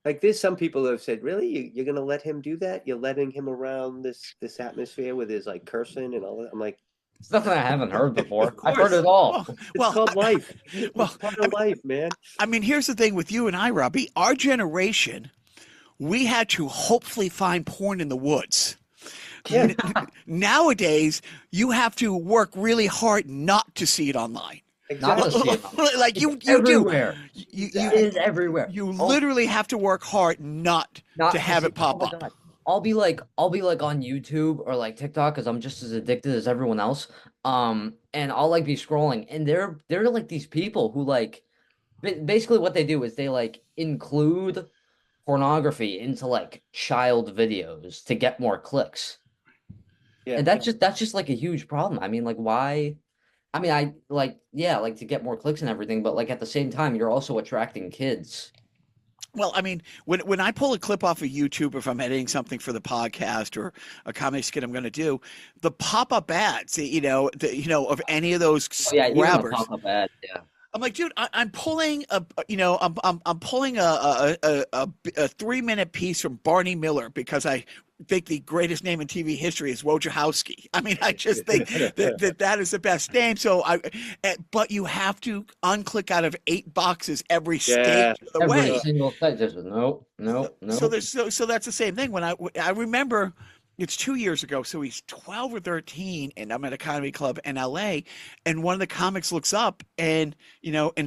like there's some people who have said, really, you're going to let him do that? You're letting him around this atmosphere with his like cursing and all that? I'm like, It's nothing I haven't heard before. Of I've heard course. it all. it's called life. well, It's part of life, man. I mean, here's the thing with you and I, Robbie. Our generation, we had to hopefully find porn in the woods. Yeah. Nowadays, you have to work really hard not to see it online. Not to Exactly. see it. Like you It's do. everywhere. You It is everywhere. you Oh, literally have to work hard not to have see- it pop oh my up. God. I'll be like on YouTube or like TikTok because I'm just as addicted as everyone else. And I'll like be scrolling, and they're like these people who like basically what they do is they like include pornography into like child videos to get more clicks. Yeah. And that's just like a huge problem. I mean, like why? I mean, I like yeah, like to get more clicks and everything, but like at the same time, you're also attracting kids. Well, I mean, when I pull a clip off of YouTube, if I'm editing something for the podcast or a comedy skit I'm going to do, the pop-up ads, of any of those Oh, yeah, even the grabbers. pop-up ad, yeah. I'm like, dude, I'm pulling I'm pulling a 3-minute piece from Barney Miller because I think the greatest name in TV history is Wojciechowski. I mean, I just think that is the best name. So but you have to unclick out of 8 boxes every stage of the Every way. single site, there's no. So that's the same thing. When I remember, it's 2 years ago, so he's 12 or 13, and I'm at a comedy club in LA, and one of the comics looks up and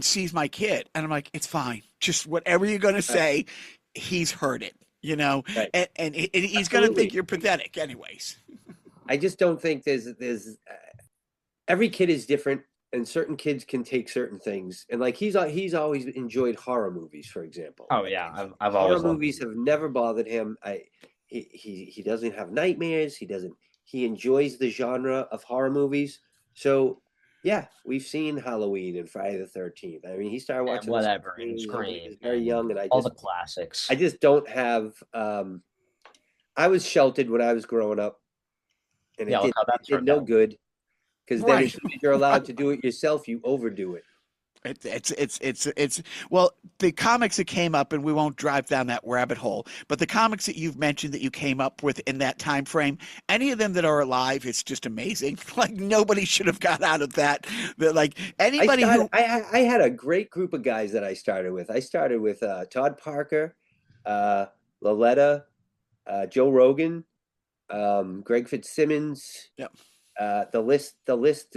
sees my kid, and I'm like, it's fine, just whatever you're gonna say, he's heard it, Right. and he's gonna think you're pathetic, anyways. I just don't think there's every kid is different, and certain kids can take certain things. And like he's always enjoyed horror movies, for example. Oh yeah, I've Horror always loved movies them. have never bothered him. He doesn't have nightmares. He enjoys the genre of horror movies. So yeah, we've seen Halloween and Friday the 13th. I mean, he started watching Whatever when and he was Scream, very and young, and all the classics. I just don't have. I was sheltered when I was growing up, and Yeah, it look how that did turned no out. good. Because then, Right. as soon as you're allowed to do it yourself, you overdo it. It's well, the comics that came up, and we won't drive down that rabbit hole, but the comics that you've mentioned that you came up with in that time frame, any of them that are alive, it's just amazing. Like nobody should have got out of that. Like anybody I had a great group of guys that I started with. I started with Todd Parker, Laletta, Joe Rogan, Greg Fitzsimmons. Yep. The list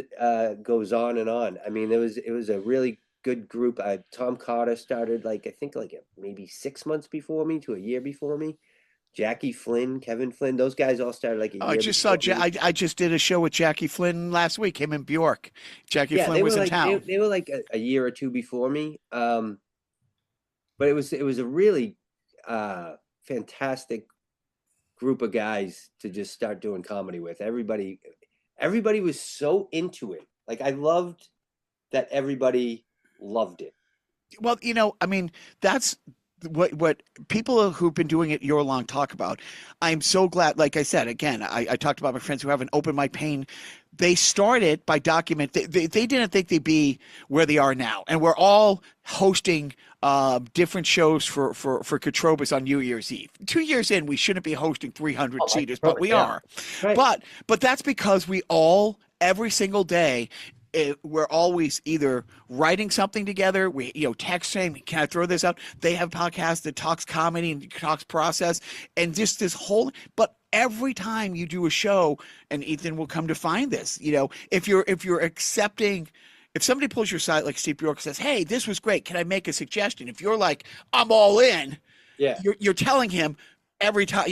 goes on and on. I mean, it was a really good group. Tom Carter started maybe 6 months before me to a year before me. Jackie Flynn, Kevin Flynn, those guys all started like a year. I just saw. before me. I just did a show with Jackie Flynn last week. Him and Bjork. Jackie Flynn was in town. They were like a year or two before me. But it was a really fantastic group of guys to just start doing comedy with. Everybody was so into it. Like I loved that everybody loved it. Well, I mean, that's what people who've been doing it year long talk about. I'm so glad. Like I said, again, I talked about my friends who have an open mic pain. They started by document. They didn't think they'd be where they are now, and we're all hosting different shows for Katrobas on New Year's Eve. 2 years in, we shouldn't be hosting 300 seaters, but we are. Right. But that's because we all every single day we're always either writing something together. We, text saying, "Can I throw this out?" They have podcasts that talks comedy and talks process, and just this whole. But every time you do a show, and Ethan will come to find this, if you're accepting. If somebody pulls your side, like Steve Bjork says, "Hey, this was great. Can I make a suggestion?" If you're like, "I'm all in," Yeah. you're telling him every time,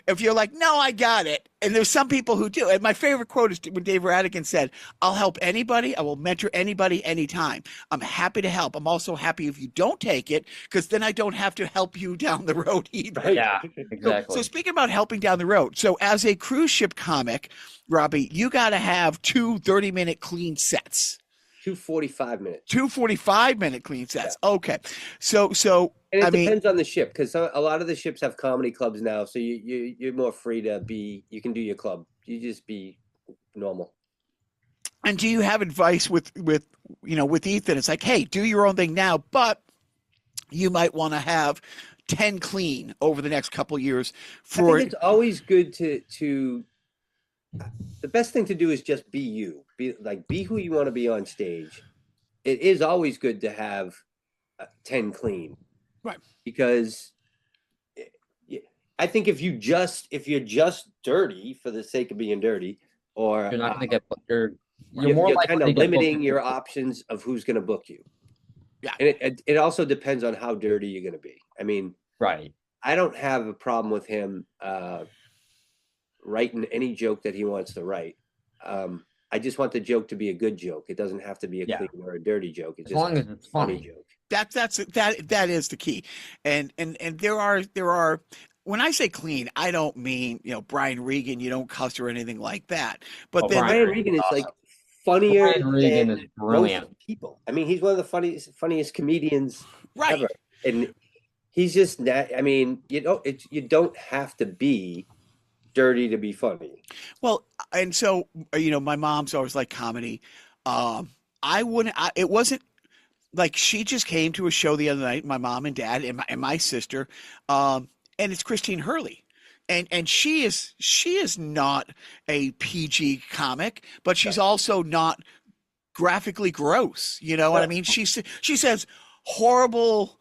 if you're like, "No, I got it." And there's some people who do. And my favorite quote is when Dave Rattigan said, "I'll help anybody. I will mentor anybody anytime. I'm happy to help. I'm also happy if you don't take it, because then I don't have to help you down the road either." Right. Yeah, exactly. So speaking about helping down the road, so as a cruise ship comic, Robbie, you got to have 2 30-minute clean sets. 2 45 minutes. 2 45-minute clean sets. Okay. So And it I mean, depends on the ship, because a lot of the ships have comedy clubs now, so you're more free to be. You can do your club. You just be normal. and do you have advice with Ethan? It's like, "Hey, do your own thing now, but you might want to have 10 clean over the next couple years I for." think it's always good to. The best thing to do is just be you. Be who you want to be on stage. It is always good to have 10 clean, Right. because I think if you're just dirty for the sake of being dirty, or You're not going to get you're you're more likely kind to of get booked limiting if your you're- options of who's going to book you. Yeah. And it also depends on how dirty you're going to be. I mean, Right. I don't have a problem with him writing any joke that he wants to write. I just want the joke to be a good joke. It doesn't have to be a Yeah. clean or a dirty joke. It's As just long as it's a funny funny. joke. That is the key. And there are when I say clean, I don't mean, Brian Regan, you don't cuss or anything like that. But Oh, then Brian Regan is awesome. like funnier Brian Regan than is brilliant. most people. I mean, he's one of the funniest comedians right. ever. And he's just that. I mean, you don't have to be dirty to be funny. Well, and so my mom's always like comedy. It wasn't like she just came to a show the other night, my mom and dad and my sister, and it's Christine Hurley. And she is not a PG comic, but she's also not graphically gross. You know what I mean? She says horrible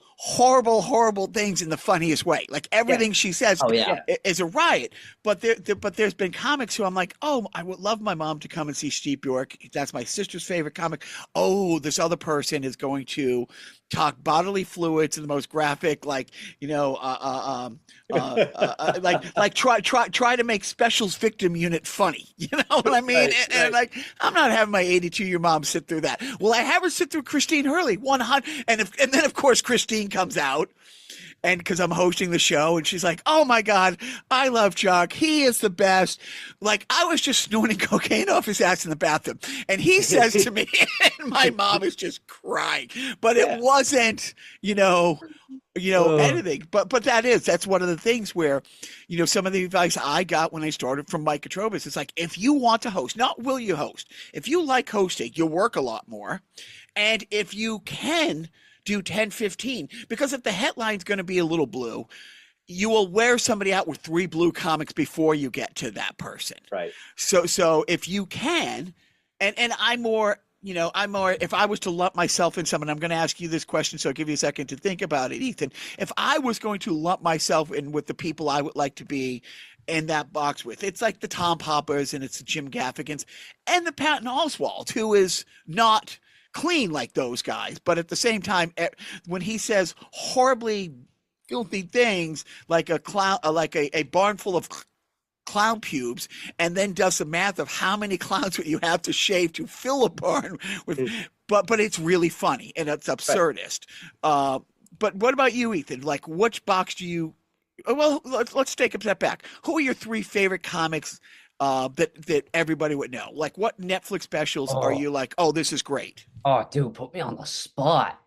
things in the funniest way. Like everything she says Oh, yeah. is a riot. But there's been comics who I'm like, "Oh, I would love my mom to come and see Steve Bjork. That's my sister's favorite comic. Oh, this other person is going to talk bodily fluids in the most graphic, like try to make Specials Victim Unit funny." You know what I mean? Right, And like, I'm not having my 82-year mom sit through that. Well, I have her sit through Christine Hurley 100, and then of course Christine comes out. And because I'm hosting the show, and she's like, "Oh my God, I love Jacques. He is the best." Like, I was just snorting cocaine off his ass in the bathroom. And he says to me, and my mom is just crying. But it wasn't, anything. But that's one of the things where, some of the advice I got when I started from Mike Katrobis, it's like, if you want to host, not will you host, if you like hosting, you'll work a lot more. And if you can do 10, 15, because if the headline's going to be a little blue, you will wear somebody out with 3 blue comics before you get to that person. Right. So if you can, and I'm more, if I was to lump myself in someone, I'm going to ask you this question, so I'll give you a second to think about it, Ethan. If I was going to lump myself in with the people I would like to be in that box with, it's like the Tom Poppers and it's the Jim Gaffigans and the Patton Oswalt, who is not clean like those guys, but at the same time, when he says horribly filthy things like a clown, like a barn full of clown pubes, and then does the math of how many clowns would you have to shave to fill a barn with, but it's really funny and it's absurdist. Right. But what about you, Ethan? Like, which box do you? Well, let's take a step back. Who are your 3 favorite comics that everybody would know? Like, what Netflix specials are you like, "Oh, this is great"? Oh, dude, put me on the spot.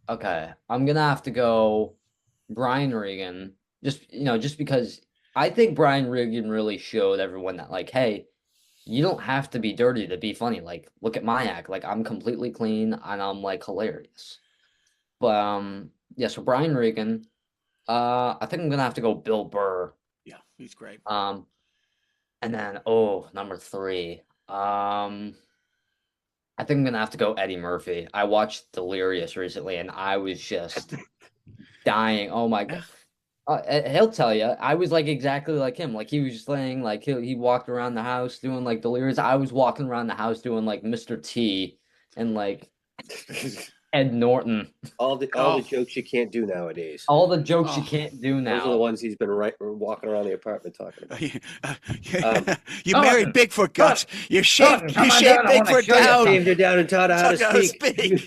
Okay, I'm gonna have to go Brian Regan. Just because I think Brian Regan really showed everyone that, like, hey, you don't have to be dirty to be funny. Like, look at my act. Like, I'm completely clean and I'm like hilarious. But yeah, so Brian Regan. I think I'm gonna have to go Bill Burr. Yeah, he's great. And then number 3. I think I'm gonna have to go Eddie Murphy. I watched Delirious recently, and I was just dying. Oh my God. He'll tell you. I was like exactly like him. Like he was just saying, like he walked around the house doing like Delirious. I was walking around the house doing like Mr. T and like Ed Norton. All the jokes you can't do nowadays. All the jokes you can't do now. Those are the ones he's been walking around the apartment talking about. You married Bigfoot, Gus. You shaved Bigfoot down. Shaved her down and taught her how to speak.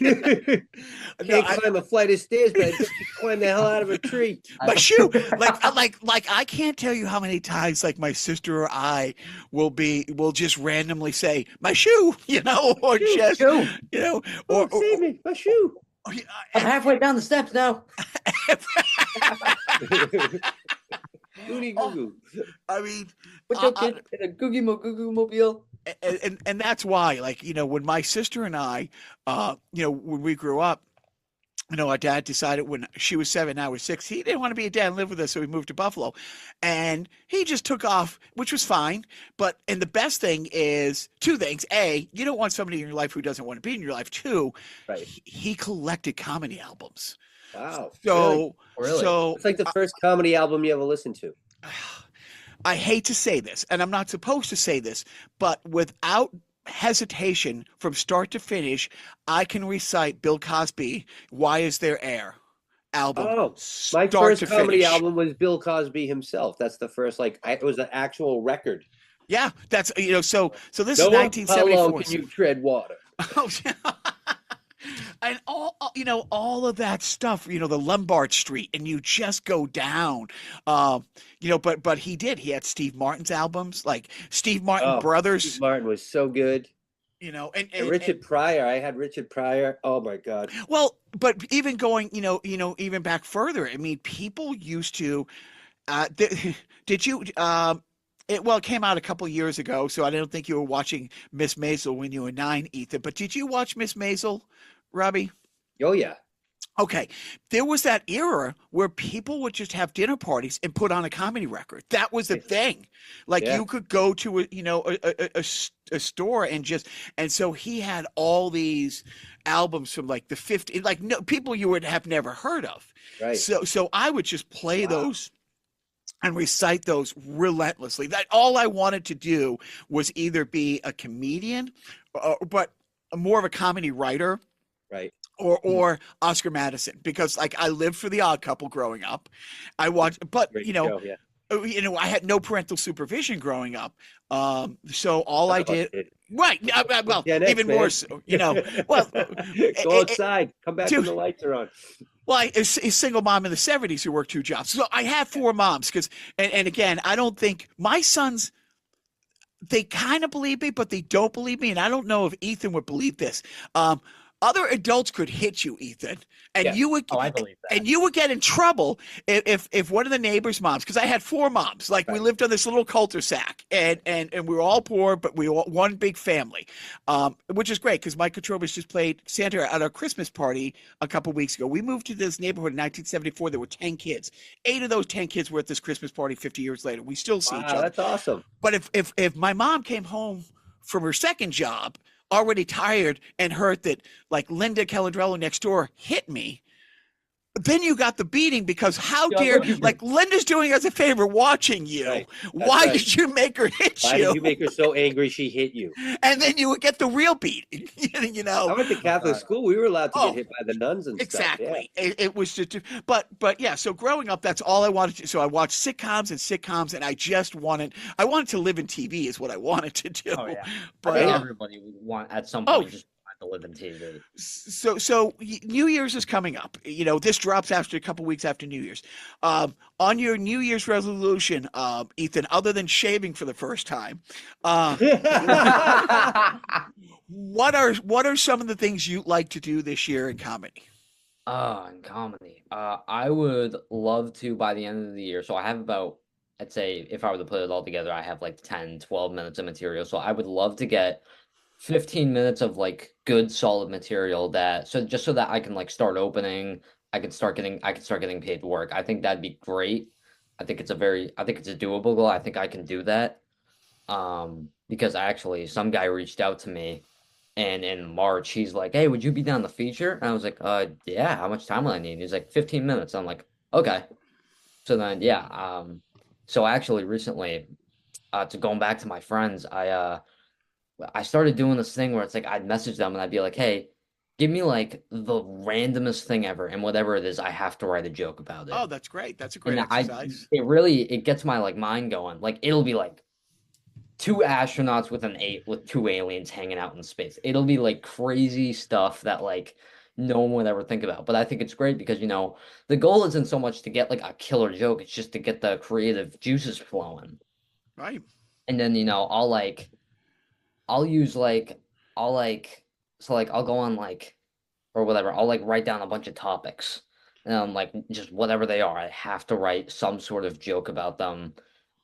Can't climb a flight of stairs, but I think she climbed the hell out of a tree. My shoe, like I can't tell you how many times like my sister or I will just randomly say my shoe, or just or save me, my shoe. I'm halfway down the steps now. Goody goo goo. I mean, what's your kid in a Googie mobile? And that's why, like, when my sister and I, when we grew up, our dad decided when she was 7, I was 6, he didn't want to be a dad and live with us, so we moved to Buffalo. And he just took off, which was fine. And the best thing is 2 things. A, you don't want somebody in your life who doesn't want to be in your life. 2, right. He collected comedy albums. Wow. Really? So it's like the first comedy album you ever listened to. I hate to say this, and I'm not supposed to say this, but without hesitation from start to finish, I can recite Bill Cosby, Why Is There Air album. Oh, my first comedy album was Bill Cosby himself. That's the first, it was an actual record. Yeah, that's, so this is 1974. How long can you tread water? And all of that stuff, the Lombard Street, and you just go down, but he had Steve Martin's albums, like Steve Martin Brothers. Steve Martin was so good. And Richard Pryor, I had Richard Pryor. Oh my God. Well, but even going, even back further, I mean, people used to, did you, it came out a couple years ago, so I don't think you were watching Miss Maisel when you were 9, Ethan, but did you watch Miss Maisel, Robbie? Oh, yeah. Okay. There was that era where people would just have dinner parties and put on a comedy record. That was the thing. Like you could go to a store and so he had all these albums from like the 50s, people you would have never heard of. Right. So I would just play those and recite those relentlessly. That all I wanted to do was either be a comedian, but more of a comedy writer, right, or Oscar Madison, because I lived for The Odd Couple growing up. I watched, but show, I had no parental supervision growing up. So all I did, right? Well, even more so, Well, go outside, come back when the lights are on. Well, a single mom in the 70s who worked 2 jobs. So I have 4 moms and again, I don't think my sons, they kind of believe me, but they don't believe me. And I don't know if Ethan would believe this. Other adults could hit you, Ethan, and you would. I believe that. And you would get in trouble if one of the neighbors' moms, because I had 4 moms. We lived on this little cul-de-sac, and we were all poor, but we were one big family, which is great because Mike Katrovich just played Santa at our Christmas party a couple weeks ago. We moved to this neighborhood in 1974. There were 10 kids. 8 of those 10 kids were at this Christmas party 50 years later. We still see each other. That's awesome. But if my mom came home from her second job, already tired, and heard that Linda Calandrello next door hit me, then you got the beating because how dare Linda's doing us a favor watching you. Right. Why did you make her hit you? Why did you make her so angry she hit you? And then you would get the real beating. I went to Catholic school. We were allowed to get hit by the nuns and stuff. Exactly. Yeah. It was just, but yeah. So growing up, that's all I wanted to. So I watched sitcoms, and I wanted to live in TV is what I wanted to do. Oh yeah. But everybody would want at some point just to live in TV. So New Year's is coming up. This drops after a couple weeks after New Year's. On your New Year's resolution, Ethan, other than shaving for the first time, what are some of the things you'd like to do this year in comedy? In comedy, I would love to by the end of the year. So I have about, I'd say, if I were to put it all together, I have 10, 12 minutes of material. So I would love to get 15 minutes of good solid material so that I can start opening, I can start getting paid work. I think that'd be great. I think it's a doable goal. I think I can do that. Because some guy reached out to me And in March, he's like, "Hey, would you be down to feature?" And I was like, yeah, how much time will I need?" He's like, 15 minutes. I'm like, okay. So then, yeah. So actually recently, to going back to my friends, I started doing this thing where it's like I'd message them and I'd be like, "Hey, give me like the randomest thing ever, and whatever it is, I have to write a joke about it." Oh, that's great. That's a great And exercise. it gets my like mind going. Like it'll be like two astronauts with two aliens hanging out in space. It'll be like crazy stuff that like no one would ever think about. But I think it's great because the goal isn't so much to get like a killer joke, it's just to get the creative juices flowing. Right. And then I'll use like I'll like so like I'll go on like or whatever. I'll like write down a bunch of topics. Like just whatever they are. I have to write some sort of joke about them.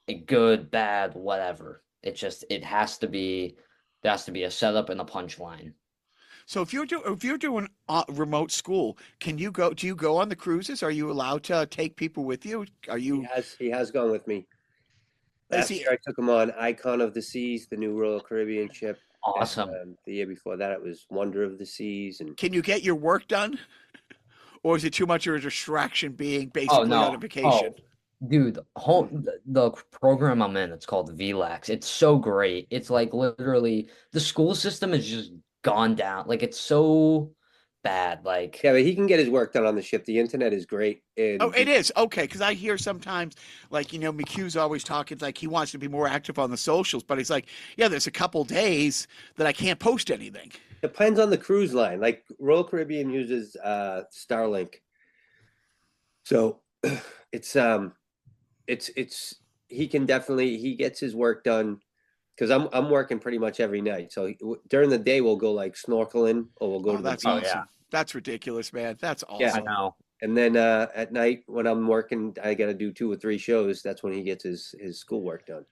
A good, bad, whatever. It has to be there has to be a setup and a punchline. So if you're doing remote school, can you go? Do you go on the cruises? Are you allowed to take people with you? Are you? He has gone with me. Is Last he? year I took him on Icon of the Seas, the new Royal Caribbean ship. Awesome. And, the year before that it was Wonder of the Seas, and Can you get your work done, or is it too much of a distraction being Oh basically on a no. vacation? Dude, the program I'm in, it's called VLAX. It's so great. It's like literally the school system has just gone down. Like it's so bad. Like yeah, but he can get his work done on the ship. The internet is great, Oh, and it is okay because I hear sometimes like McHugh's always talking like he wants to be more active on the socials, but he's like, yeah, there's a couple days that I can't post anything. depends on the cruise line. Like Royal Caribbean uses Starlink, so it's he can definitely he gets his work done because I'm working pretty much every night. So during the day we'll go like snorkeling or we'll go Oh, to the that's beach. oh awesome. yeah, That's ridiculous, man. That's Yeah. I awesome. know. And then at night when I'm working, I got to do 2 or 3 shows. That's when he gets his schoolwork done.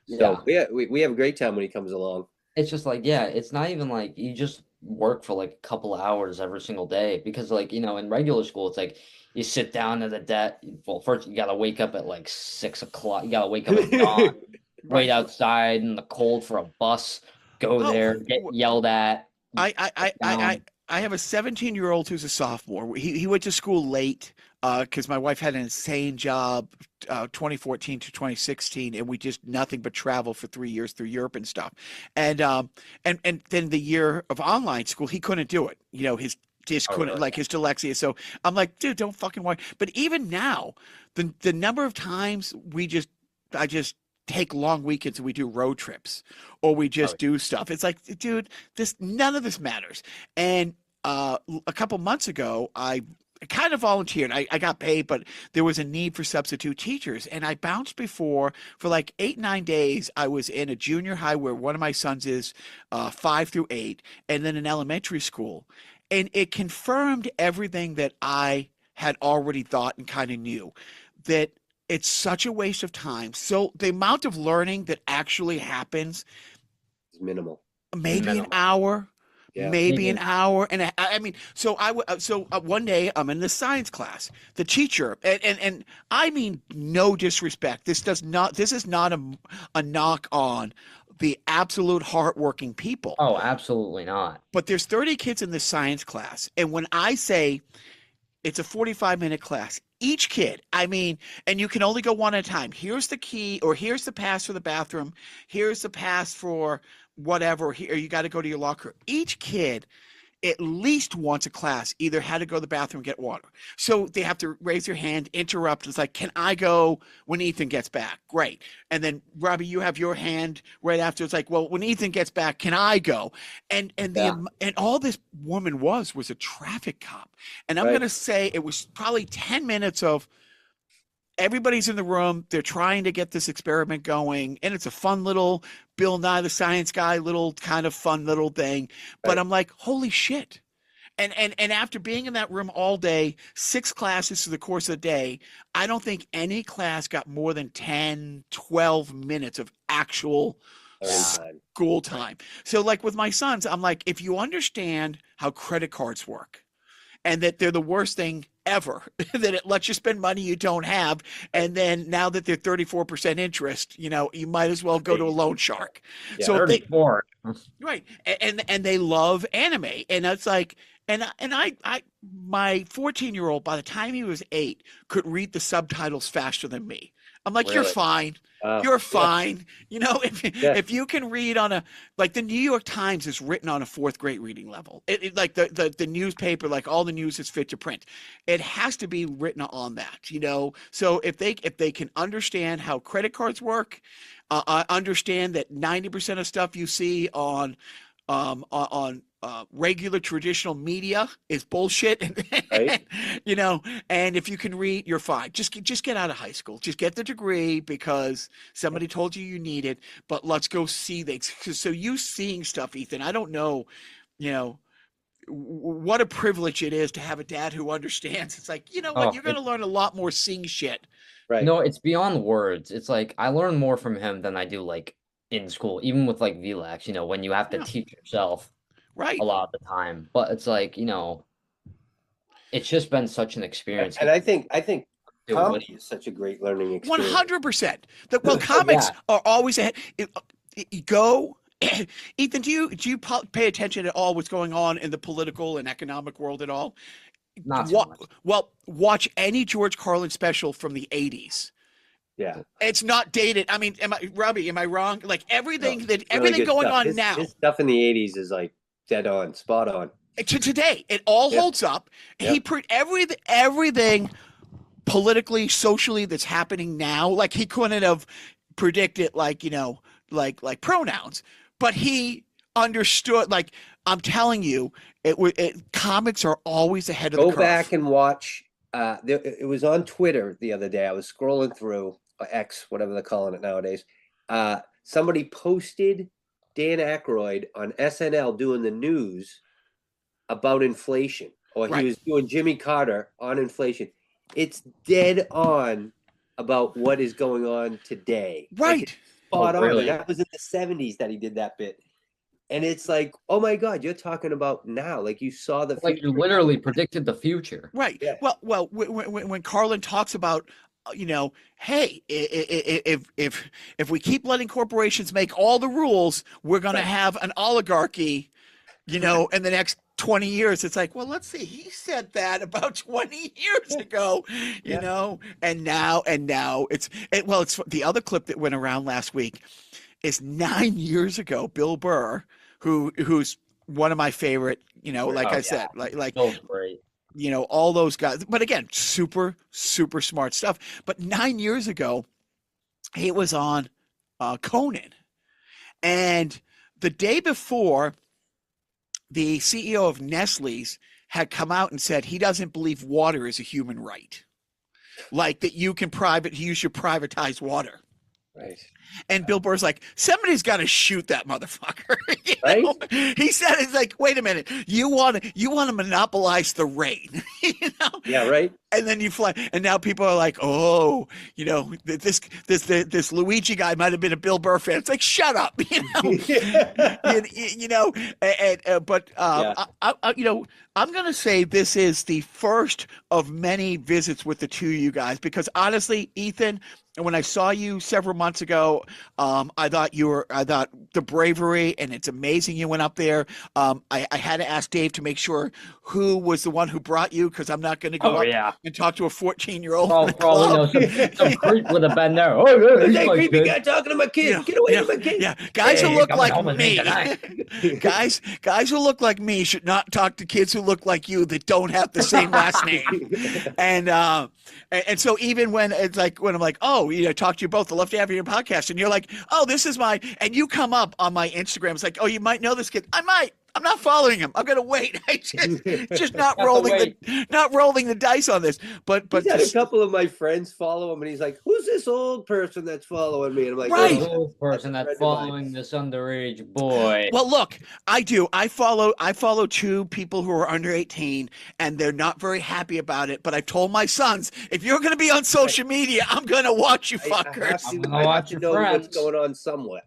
So Yeah. we have a great time when he comes along. It's just like, yeah, it's not even like you just work for like a couple hours every single day because like, in regular school, it's like you sit down at the desk. Well, first you gotta wake up at like 6 o'clock. You gotta wake up at dawn, wait Right. outside in the cold for a bus, go Oh, there, get yelled at, I I I sit I I down. I have a 17-year-old who's a sophomore. He went to school late because my wife had an insane job 2014 to 2016, and we just nothing but travel for 3 years through Europe and stuff. And then the year of online school, he couldn't do it. His just Oh, couldn't really? like his dyslexia. So I'm like, dude, don't fucking worry. But even now, the number of times I just take long weekends and we do road trips or we Oh, just do stuff. It's like, dude, none of this matters. And a couple months ago, I kind of volunteered. I got paid, but there was a need for substitute teachers. And I bounced before for like 8, 9 days. I was in a junior high where one of my sons is 5 through 8, and then an elementary school. And it confirmed everything that I had already thought and kind of knew that it's such a waste of time. So the amount of learning that actually happens, It's minimal. maybe an minimal. hour, Yeah. maybe an hour. And I mean, so one day I'm in this science class. The teacher, and I mean no disrespect. This is not a knock on the absolute hardworking people. Oh, absolutely not. But there's 30 kids in this science class, and when I say it's a 45-minute class, each kid, I mean, and you can only go one at a time. Here's the key, or here's the pass for the bathroom. Here's the pass for whatever. Here, you got to go to your locker. Each kid at least once a class either had to go to the bathroom and get water. So they have to raise their hand, interrupt. It's like, can I go when Ethan gets back? Great. And then Robbie, you have your hand right after. It's like, well, when Ethan gets back, can I go? And Yeah. and all this woman was a traffic cop. And I'm Right. gonna say it was probably 10 minutes of everybody's in the room. They're trying to get this experiment going, and it's a fun little Bill Nye the Science Guy little kind of fun little thing. But Right. I'm like, holy shit. And after being in that room all day, 6 classes through the course of the day, I don't think any class got more than 10, 12 minutes of actual Learning time. school time. So like with my sons, I'm like, if you understand how credit cards work, and that they're the worst thing ever, that it lets you spend money you don't have. And then now that they're 34% interest, you know, you might as well go to a loan shark. Yeah, So if they, 34. right. And they love anime. And it's like, and I my 14-year-old, by the time he was 8, could read the subtitles faster than me. I'm like, you're Really? fine. You're fine. You know, if you can read on a, like the New York Times is written on a 4th grade reading level. Like the newspaper, like all the news is fit to print. It has to be written on that, you know. So if they can understand how credit cards work, understand that 90% of stuff you see on regular traditional media is bullshit, Right. you know, and if you can read, you're fine. Just get out of high school. Just get the degree because somebody told you need it, but let's go see things. So you seeing stuff, Ethan, I don't know, you know, what a privilege it is to have a dad who understands. It's like, you know what, you're going to learn a lot more seeing shit. Right. No, it's beyond words. It's like I learn more from him than I do like in school, even with like VLAX, you know, when you have to teach yourself Right. a lot of the time. But it's like, you know, it's just been such an experience. And I think Dude, comedy is such a great learning experience. 100%. Well, comics are always ahead. Go, Ethan. Do you pay attention at all what's going on in the political and economic world at all? Not so much. Well, watch any George Carlin special from the 80s. Yeah. It's not dated. I mean, Robbie, am I wrong? Like everything Really everything good going stuff. on now. His stuff in the 80s is like dead on, spot on. To today, it all holds up. He everything politically, socially that's happening now. Like he couldn't have predicted, like, you know, like pronouns, but he understood. Like I'm telling you, comics are always ahead of the curve. Go back and watch. It was on Twitter the other day. I was scrolling through X, whatever they're calling it nowadays. Somebody posted Dan Aykroyd on SNL doing the news about inflation, or he was doing Jimmy Carter on inflation. It's dead on about what is going on today. Right. Like, spot on. Really? That was in the 70s that he did that bit. And it's like, oh my God, you're talking about now. Like you saw the Like you literally predicted the future. Right. Yeah. Well, when Carlin talks about, you know, hey, if we keep letting corporations make all the rules, we're going to have an oligarchy, you know, in the next 20 years. It's like, well, let's see. He said that about 20 years ago, you know, and now it's the other clip that went around last week is 9 years ago. Bill Burr, who's one of my favorite, you know, like I said, like Great. you know, all those guys, but again, super smart stuff. But 9 years ago, he was on Conan, and the day before, the CEO of Nestle's had come out and said he doesn't believe water is a human right, like that you should privatize water. Right. And Bill Burr's like, somebody's got to shoot that motherfucker. You Right? know? He said, "It's like, wait a minute, you want to monopolize the rain, you know?" Yeah, right. And then you fly, and now people are like, "Oh, you know, this Luigi guy might have been a Bill Burr fan." It's like, shut up, you know. you know, but you know, I'm gonna say this is the first of many visits with the two of you guys, because honestly, Ethan, when I saw you several months ago, I thought the bravery, and it's amazing you went up there. I had to ask Dave to make sure who was the one who brought you, because I'm not going to go up and talk to a 14-year-old. Probably know some creep would have been there. Oh, yeah, Who's that creepy guy talking to my kid? Yeah, Get away yeah, from my kid. Yeah, guys who look coming like home with me me, tonight. guys who look like me should not talk to kids who look like you that don't have the same last name. And so even when it's like, when I'm like, oh, you know, talk to you both, I'd love to have you on your podcast, and you're like, oh, this is and you come up on my Instagram. It's like, oh, you might know this kid. I might. I'm not following him. I'm gonna wait. I just not rolling the dice on this. But He's had a couple of my friends follow him, and he's like, "Who's this old person that's following me?" And I'm like, Right. The old person that's following this underage boy. Well, look, I do. I follow two people who are under 18, and they're not very happy about it. But I told my sons, if you're going to be on social media, I'm going to watch you fuckers. I have to know what's going on somewhere.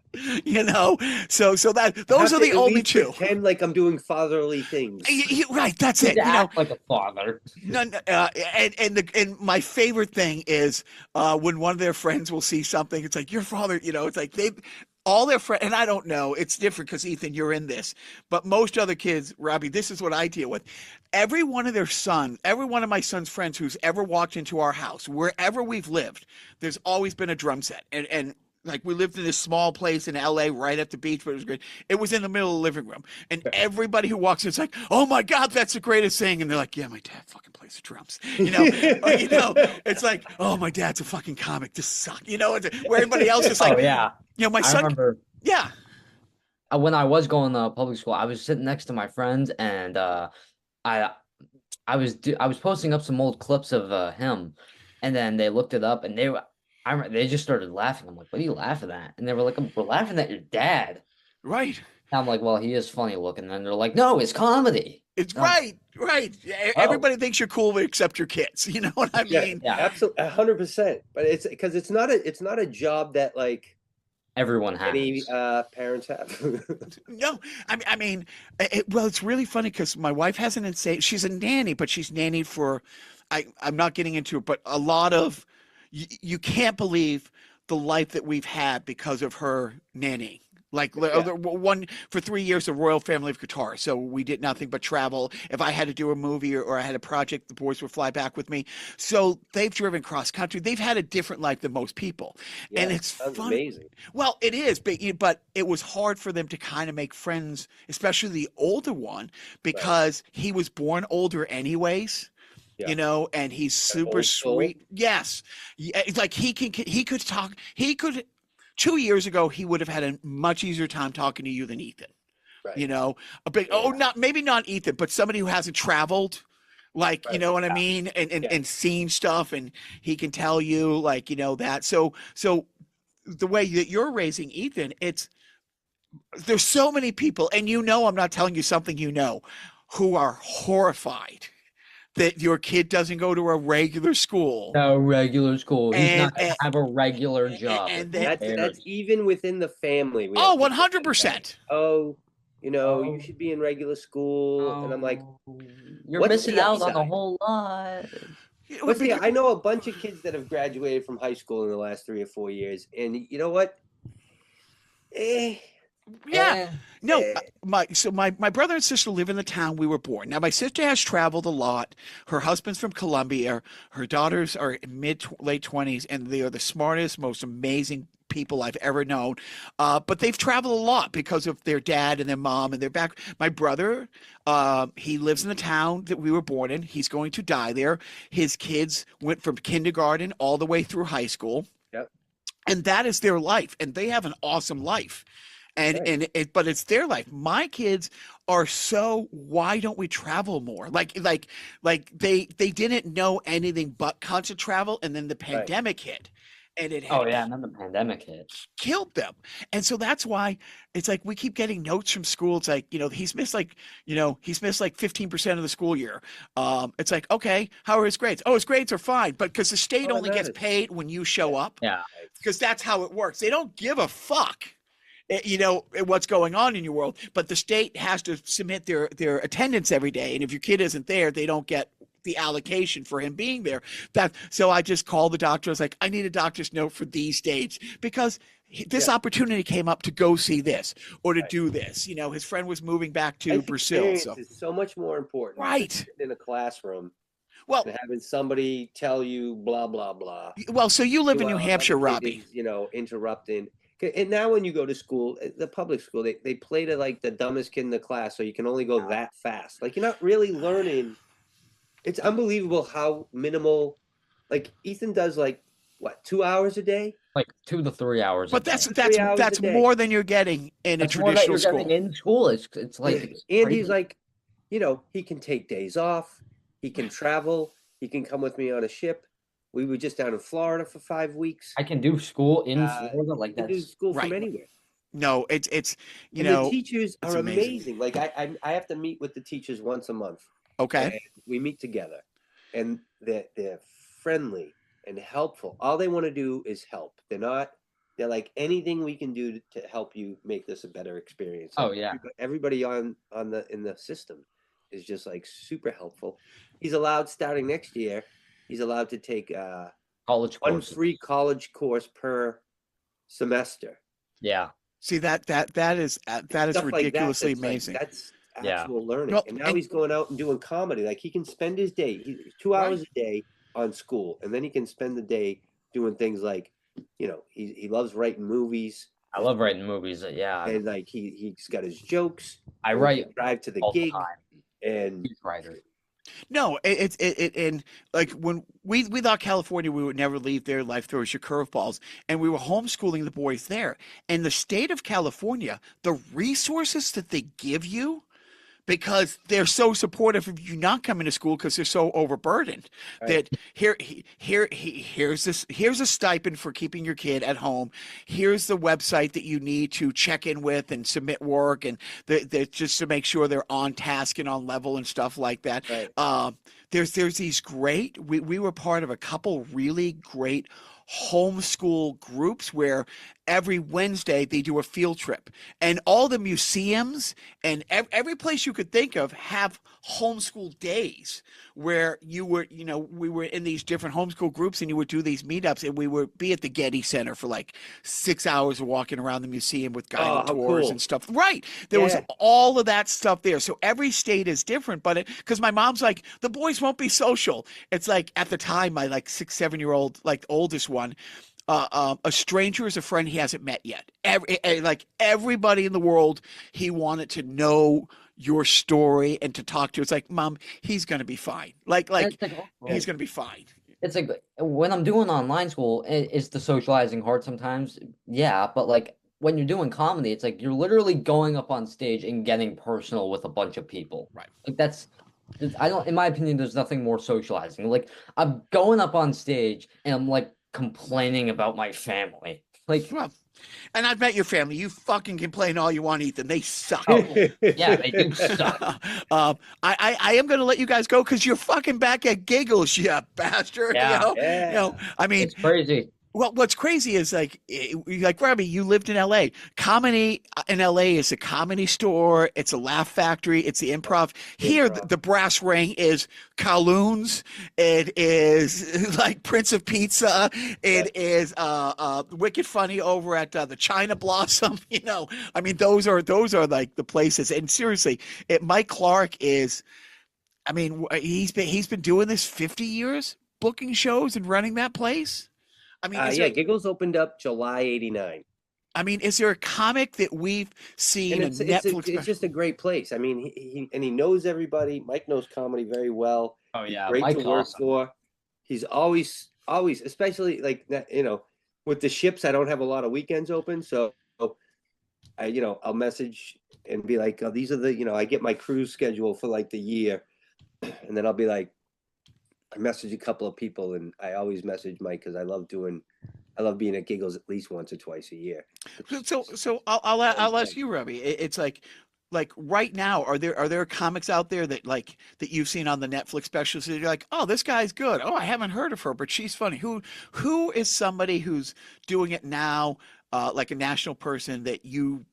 You know, so that I those have are to the at only least two. pretend like I'm doing fatherly things. Right, that's To it. You know, act like a father. and my favorite thing is when one of their friends will see something. It's like your father. You know, it's like they all their friends. And I don't know. It's different because Ethan, you're in this, but most other kids, Robbie, this is what I deal with. Every one of every one of my son's friends who's ever walked into our house, wherever we've lived, there's always been a drum set, and like we lived in this small place in LA right at the beach, but it was great. It was in the middle of the living room. And everybody who walks in is like, oh my God, that's the greatest thing. And they're like, yeah, my dad fucking plays the drums. You know, it's like, oh, my dad's a fucking comic. This sucks. You know, where everybody else is like, Oh yeah. my I son. remember Yeah. when I was going to public school, I was sitting next to my friends, and I I was posting up some old clips of him, and then they looked it up, and they just started laughing. I'm like, "What are you laughing at?" And they were like, "We're laughing at your dad." Right. And I'm like, "Well, he is funny looking." And they're like, "No, it's comedy." It's And I'm like, right. oh, Everybody thinks you're cool except your kids. You know what I mean? yeah, Absolutely, 100%. But it's because it's not a job that like everyone any has. parents have. No, I mean, well, it's really funny because my wife has an insane. She's a nanny, but she's nannied for. I'm not getting into it, but a lot of you can't believe the life that we've had because of her nanny. Like one for 3 years, the royal family of Qatar. So we did nothing but travel. If I had to do a movie or I had a project, the boys would fly back with me. So they've driven cross country. They've had a different life than most people, and Yeah, it's sounds fun. amazing. Well, it is, but it was hard for them to kind of make friends, especially the older one, because he was born older anyways. Yeah. You know, and he's super old soul. sweet. Yes, it's like he could talk. He could 2 years ago he would have had a much easier time talking to you than Ethan. Right. You know, a big not maybe not Ethan, but somebody who hasn't traveled. Like, you know what I mean? And seen stuff, and he can tell you, like, you know, that. So the way that you're raising Ethan, there's so many people, and I'm not telling you something who are horrified that your kid doesn't go to a regular school. No regular school. He's not gonna And- have a regular job. and That's even within the family. We Oh, have people 100%. oh, you Oh. should be in regular school. And I'm like, you're what's missing the out on a upside? whole lot. but see, I know a bunch of kids that have graduated from high school in the last 3 or 4 years. And you know what? Yeah. No, my brother and sister live in the town we were born. Now my sister has traveled a lot. Her husband's from Colombia. Her daughters are in late 20s, and they are the smartest, most amazing people I've ever known. But they've traveled a lot because of their dad and their mom, and they're back. My brother, he lives in the town that we were born in. He's going to die there. His kids went from kindergarten all the way through high school. Yep. And that is their life, and they have an awesome life. But it's their life. My kids are why don't we travel more? Like they didn't know anything but constant travel, and then the pandemic hit, and it Oh yeah, and then the pandemic hit. killed them. And so that's why it's like we keep getting notes from school. It's like, he's missed like 15% of the school year. It's like, okay, how are his grades? Oh, his grades are fine, but because the state only gets paid when you show up. Yeah. Because that's how it works. They don't give a fuck what's going on in your world, but the state has to submit their attendance every day, and if your kid isn't there, they don't get the allocation for him being there. So I just called the doctor. I was like, I need a doctor's note for these dates because this opportunity came up to go see this or to do this. His friend was moving back to Brazil. So it's so much more important, right, in a classroom. Well, and having somebody tell you blah blah blah. Well, so you live in New Hampshire, Robbie. Interrupting. And now when you go to school, the public school, they play to like the dumbest kid in the class, so you can only go that fast. Like you're not really learning. It's unbelievable how minimal. Like Ethan does, like what, 2 hours a day? Like 2 to 3 hours. But that's more than you're getting in a traditional school. In school, it's like and he's like, he can take days off. He can travel. He can come with me on a ship. We were just down in Florida for 5 weeks. I can do school in Florida, like that. Do school from anywhere. No, it's the teachers are amazing. Like I have to meet with the teachers once a month. Okay. We meet together, and they're friendly and helpful. All they want to do is help. They're not they're like, anything we can do to help you make this a better experience. Oh Like, yeah. everybody in the system is just like super helpful. He's allowed, starting next year, he's allowed to take College one courses. free college course per semester. Yeah. See that is Stuff like that, ridiculously that's like- amazing. that's Yeah. actual learning. Well, and now and- he's going out and doing comedy. Like, he can spend his day 2 hours Right. a day on school, and then he can spend the day doing things like, he loves writing movies, I love writing movies. Yeah. and like he's got his jokes. I and we write can drive to the all the gig, time. and Huge writer. No, and like when we thought California, we would never leave there. Life throws you curveballs, and we were homeschooling the boys there. And the state of California, the resources that they give you, because they're so supportive of you not coming to school because they're so overburdened, Right. that here's a stipend for keeping your kid at home. Here's the website that you need to check in with and submit work, and just to make sure they're on task and on level and stuff like that. Right. There's these great. We were part of a couple really great homeschool groups where every Wednesday they do a field trip, and all the museums and every place you could think of have homeschool days where we were in these different homeschool groups, and you would do these meetups, and we would be at the Getty Center for like 6 hours walking around the museum with guided how tours cool. and stuff. Right. There was Yeah. all of that stuff there. So every state is different, but because my mom's like, the boys won't be social. It's like, at the time, my like 6, 7-year-old, like oldest one, a stranger is a friend he hasn't met yet. Everybody in the world, he wanted to know your story and to talk to. It's like, Mom, he's gonna be fine. He's gonna be fine. It's like when I'm doing online school, is the socializing hard sometimes? Yeah, but like when you're doing comedy, it's like you're literally going up on stage and getting personal with a bunch of people. Right. Like in my opinion, there's nothing more socializing. Like, I'm going up on stage and I'm like complaining about my family. Like, Well, and I've met your family. You fucking complain all you want, Ethan. They suck. yeah, they do suck. I am going to let you guys go because you're fucking back at Giggles, you bastard. Yeah. Yeah. I mean, It's crazy. well, what's crazy is like Robbie, you lived in LA. Comedy in LA is a comedy store. It's a laugh factory. It's the improv. Here, the brass ring is Kowloon's. It is like Prince of Pizza. It is Wicked Funny over at the China Blossom. I mean, those are like the places. And seriously, Mike Clark is. I mean, he's been doing this 50 years, booking shows and running that place. I mean, Giggles opened up July '89. I mean, is there a comic that we've seen And a it's Netflix? just a great place. I mean, he knows everybody. Mike knows comedy very well. Oh yeah, Great Mike's to work awesome. for. He's always, especially like that, with the ships. I don't have a lot of weekends open, so I'll message and be like, oh, these are the, I get my cruise schedule for like the year, and then I'll be like, I message a couple of people, and I always message Mike because I love being at Giggles at least once or twice a year. So I'll ask you, Robbie. It's like right now, are there comics out there that you've seen on the Netflix specials that you're like, oh, this guy's good. Oh, I haven't heard of her, but she's funny. Who is somebody who's doing it now, like a national person that you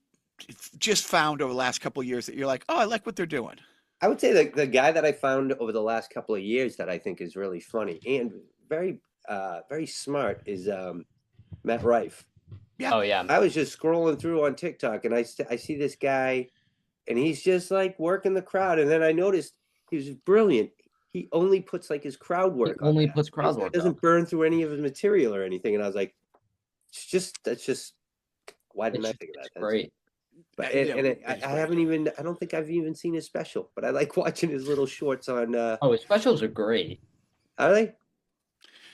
just found over the last couple of years that you're like, oh, I like what they're doing? I would say the guy that I found over the last couple of years that I think is really funny and very very smart is Matt Rife. Yeah. Oh yeah. I was just scrolling through on TikTok, and I see this guy, and he's just like working the crowd. And then I noticed he was brilliant. He only puts like his crowd work. He only on that. puts crowd work He doesn't up. burn through any of his material or anything. And I was like, that's just why didn't I think of that? It's That's great. But Yeah, I don't think I've even seen his special, but I like watching his little shorts on. Oh, his specials are great. Are they?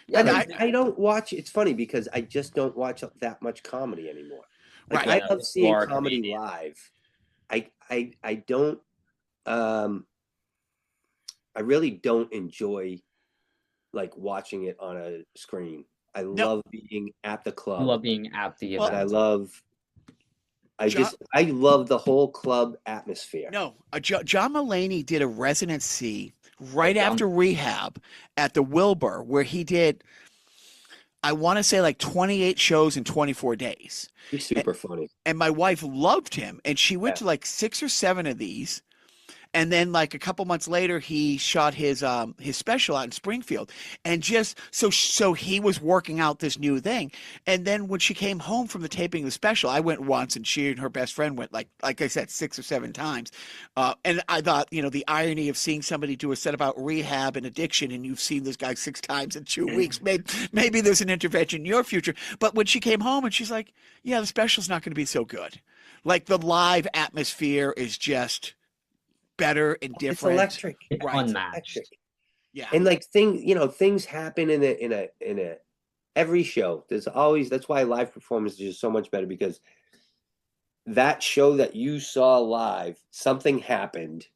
Yeah, And I don't watch. It's funny because I just don't watch that much comedy anymore. Like, Right. I love seeing Large comedy comedian. live. I don't. I really don't enjoy like watching it on a screen. I love being at the club. I love being at the Well, and event. I love the whole club atmosphere. No, John Mulaney did a residency right after rehab at the Wilbur, where he did. I want to say like 28 shows in 24 days. He's super funny. And my wife loved him, and she went to like 6 or 7 of these. And then like a couple months later, he shot his special out in Springfield, and just so he was working out this new thing. And then when she came home from the taping of the special, I went once, and she and her best friend went like I said 6 or 7 times. And I thought, the irony of seeing somebody do a set about rehab and addiction, and you've seen this guy 6 times in 2 weeks. Maybe there's an intervention in your future. But when she came home and she's like, yeah, the special's not going to be so good. Like the live atmosphere is just better and different. It's electric. It's unmatched. Yeah. And like things happen in a every show. That's why live performance is just so much better, because that show that you saw live, something happened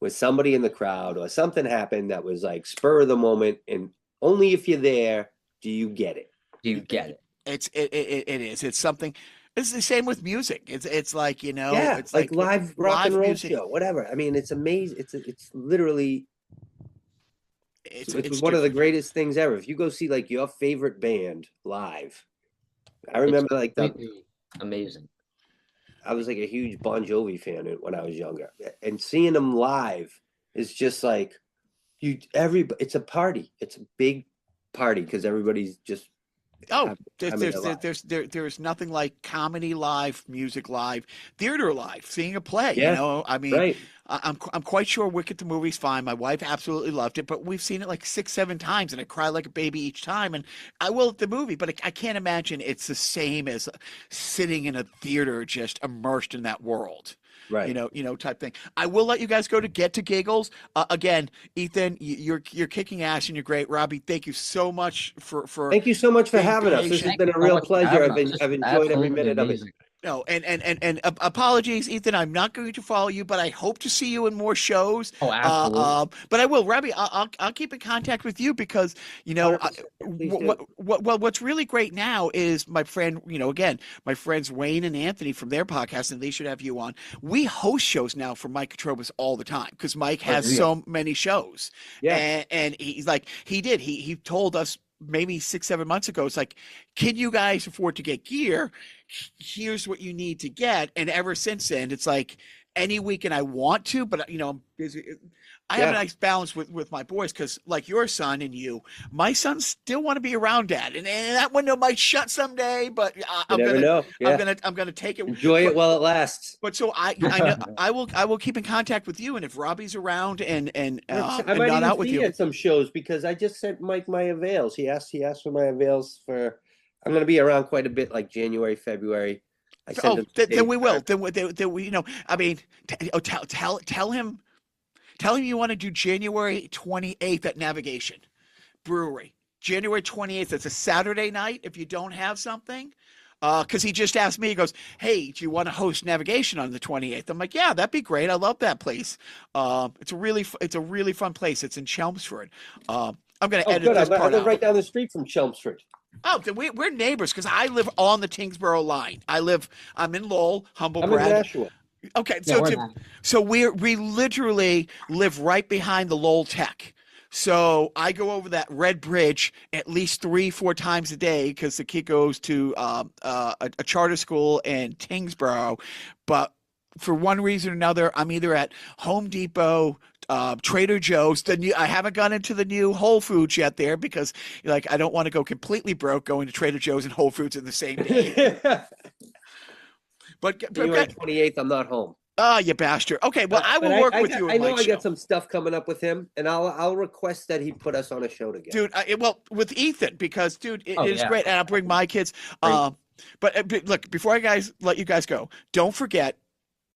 with somebody in the crowd, or something happened that was like spur of the moment, and only if you're there do you get it. You get it. It is. It's something. It's the same with music. It's like, It's like live rock and roll music. Show, whatever. I mean, it's amazing. It's literally it's one of the greatest things ever. If you go see like your favorite band live, I remember like amazing. I was like a huge Bon Jovi fan when I was younger, and seeing them live is just like it's a party. It's a big party because everybody's just. Oh, there's nothing like comedy live, music live, theater live, seeing a play. Yeah, I mean, right. I'm quite sure Wicked the movie's fine. My wife absolutely loved it, but we've seen it like 6, 7 times, and I cry like a baby each time. And I will at the movie, but I can't imagine it's the same as sitting in a theater, just immersed in that world. Right. Type thing. I will let you guys go to Get to Giggles. Again, Ethan, you're kicking ass and you're great. Robbie, thank you so much for Thank you so much for having us. This has been a real pleasure. I've enjoyed every minute of it. No, and apologies, Ethan. I'm not going to follow you, but I hope to see you in more shows. Oh, absolutely. But I will, Robbie. I'll keep in contact with you because what's really great now is my friend. Again, my friends Wayne and Anthony from their podcast, and they should have you on. We host shows now for Mike Katrobas all the time because Mike has so many shows. Yeah, and he's like he told us maybe 6, 7 months ago. It's like, can you guys afford to get gear? Here's what you need to get. And ever since then, it's like any weekend I want to, but I'm busy. I have a nice balance with my boys because, like your son and you, my sons still want to be around Dad, and that window might shut someday. But I'm gonna take it. Enjoy it while it lasts. But so I know I will keep in contact with you, and if Robbie's around and I not might out even with be you at some shows because I just sent Mike my avails. He asked for my avails for. I'm going to be around quite a bit, like January, February. Then we will. Then we, I mean, tell him you want to do January 28th at Navigation Brewery. January 28th. It's a Saturday night. If you don't have something, because he just asked me, he goes, "Hey, do you want to host Navigation on the 28th?" I'm like, "Yeah, that'd be great. I love that place. It's a really fun place. It's in Chelmsford. I'm going to edit this part I live out. right down the street from Chelmsford. Oh, then we're neighbors because I live on the Tingsboro line. I'm in Lowell, humble I'm brag. in Nashua. Okay, Yeah, so we literally live right behind the Lowell Tech. So I go over that red bridge at least 3-4 times a day because the kid goes to a charter school in Tingsboro. But for one reason or another, I'm either at Home Depot, Trader Joe's. I haven't gone into the new Whole Foods yet there because I don't want to go completely broke going to Trader Joe's and Whole Foods in the same day. But January 28th, I'm not home. Oh, you bastard. Okay, well, I will work with you. I know I got some stuff coming up with him, and I'll request that he put us on a show together. Dude, with Ethan, because, dude, it is great, and I'll bring my kids. But look, before I let you guys go, don't forget.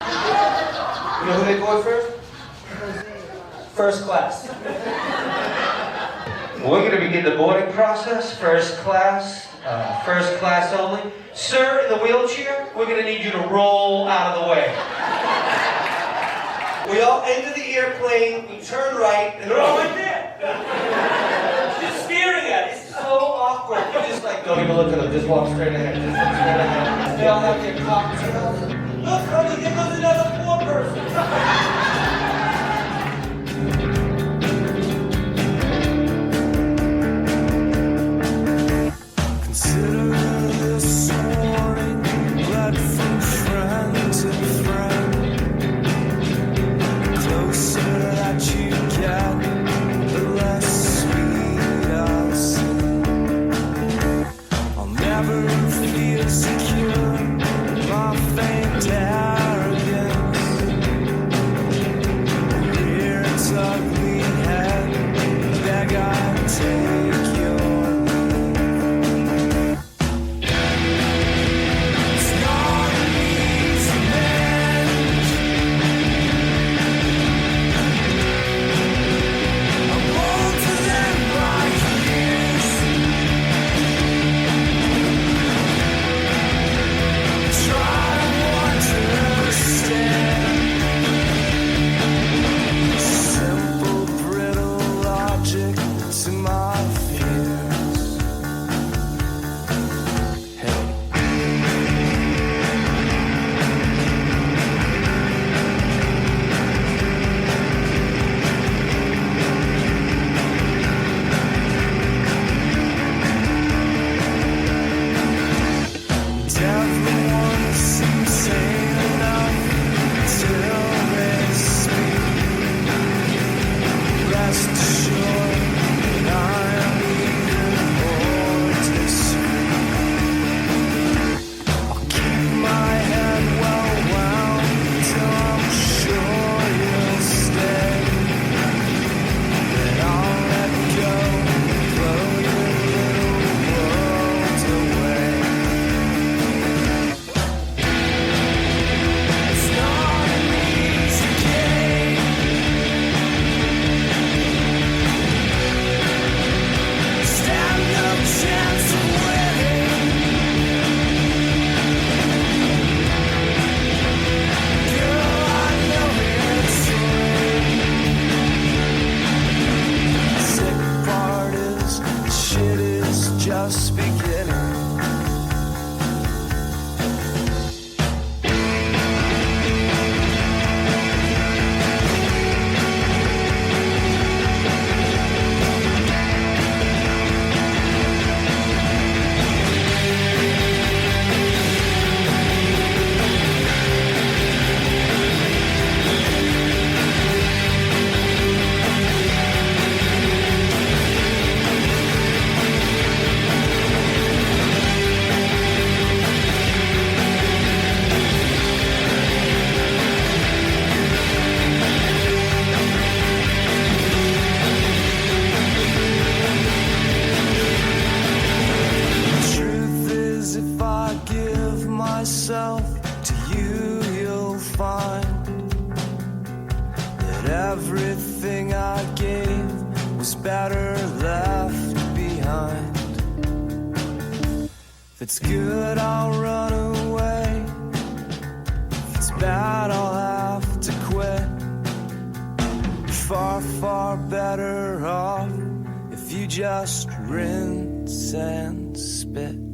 You know who they board first? First class. We're going to begin the boarding process. First class only. Sir, in the wheelchair, we're going to need you to roll out of the way. We all enter the airplane, we turn right, and they're all right there. Just staring at it. It's so awkward. You just don't even look at them, just walk straight ahead. Just look straight ahead. They all have their cocktails. Look, honey, there goes another poor person. just beginning. To you, you'll find that everything I gave was better left behind. If it's good, I'll run away. If it's bad, I'll have to quit. Far, far better off if you just rinse and spit.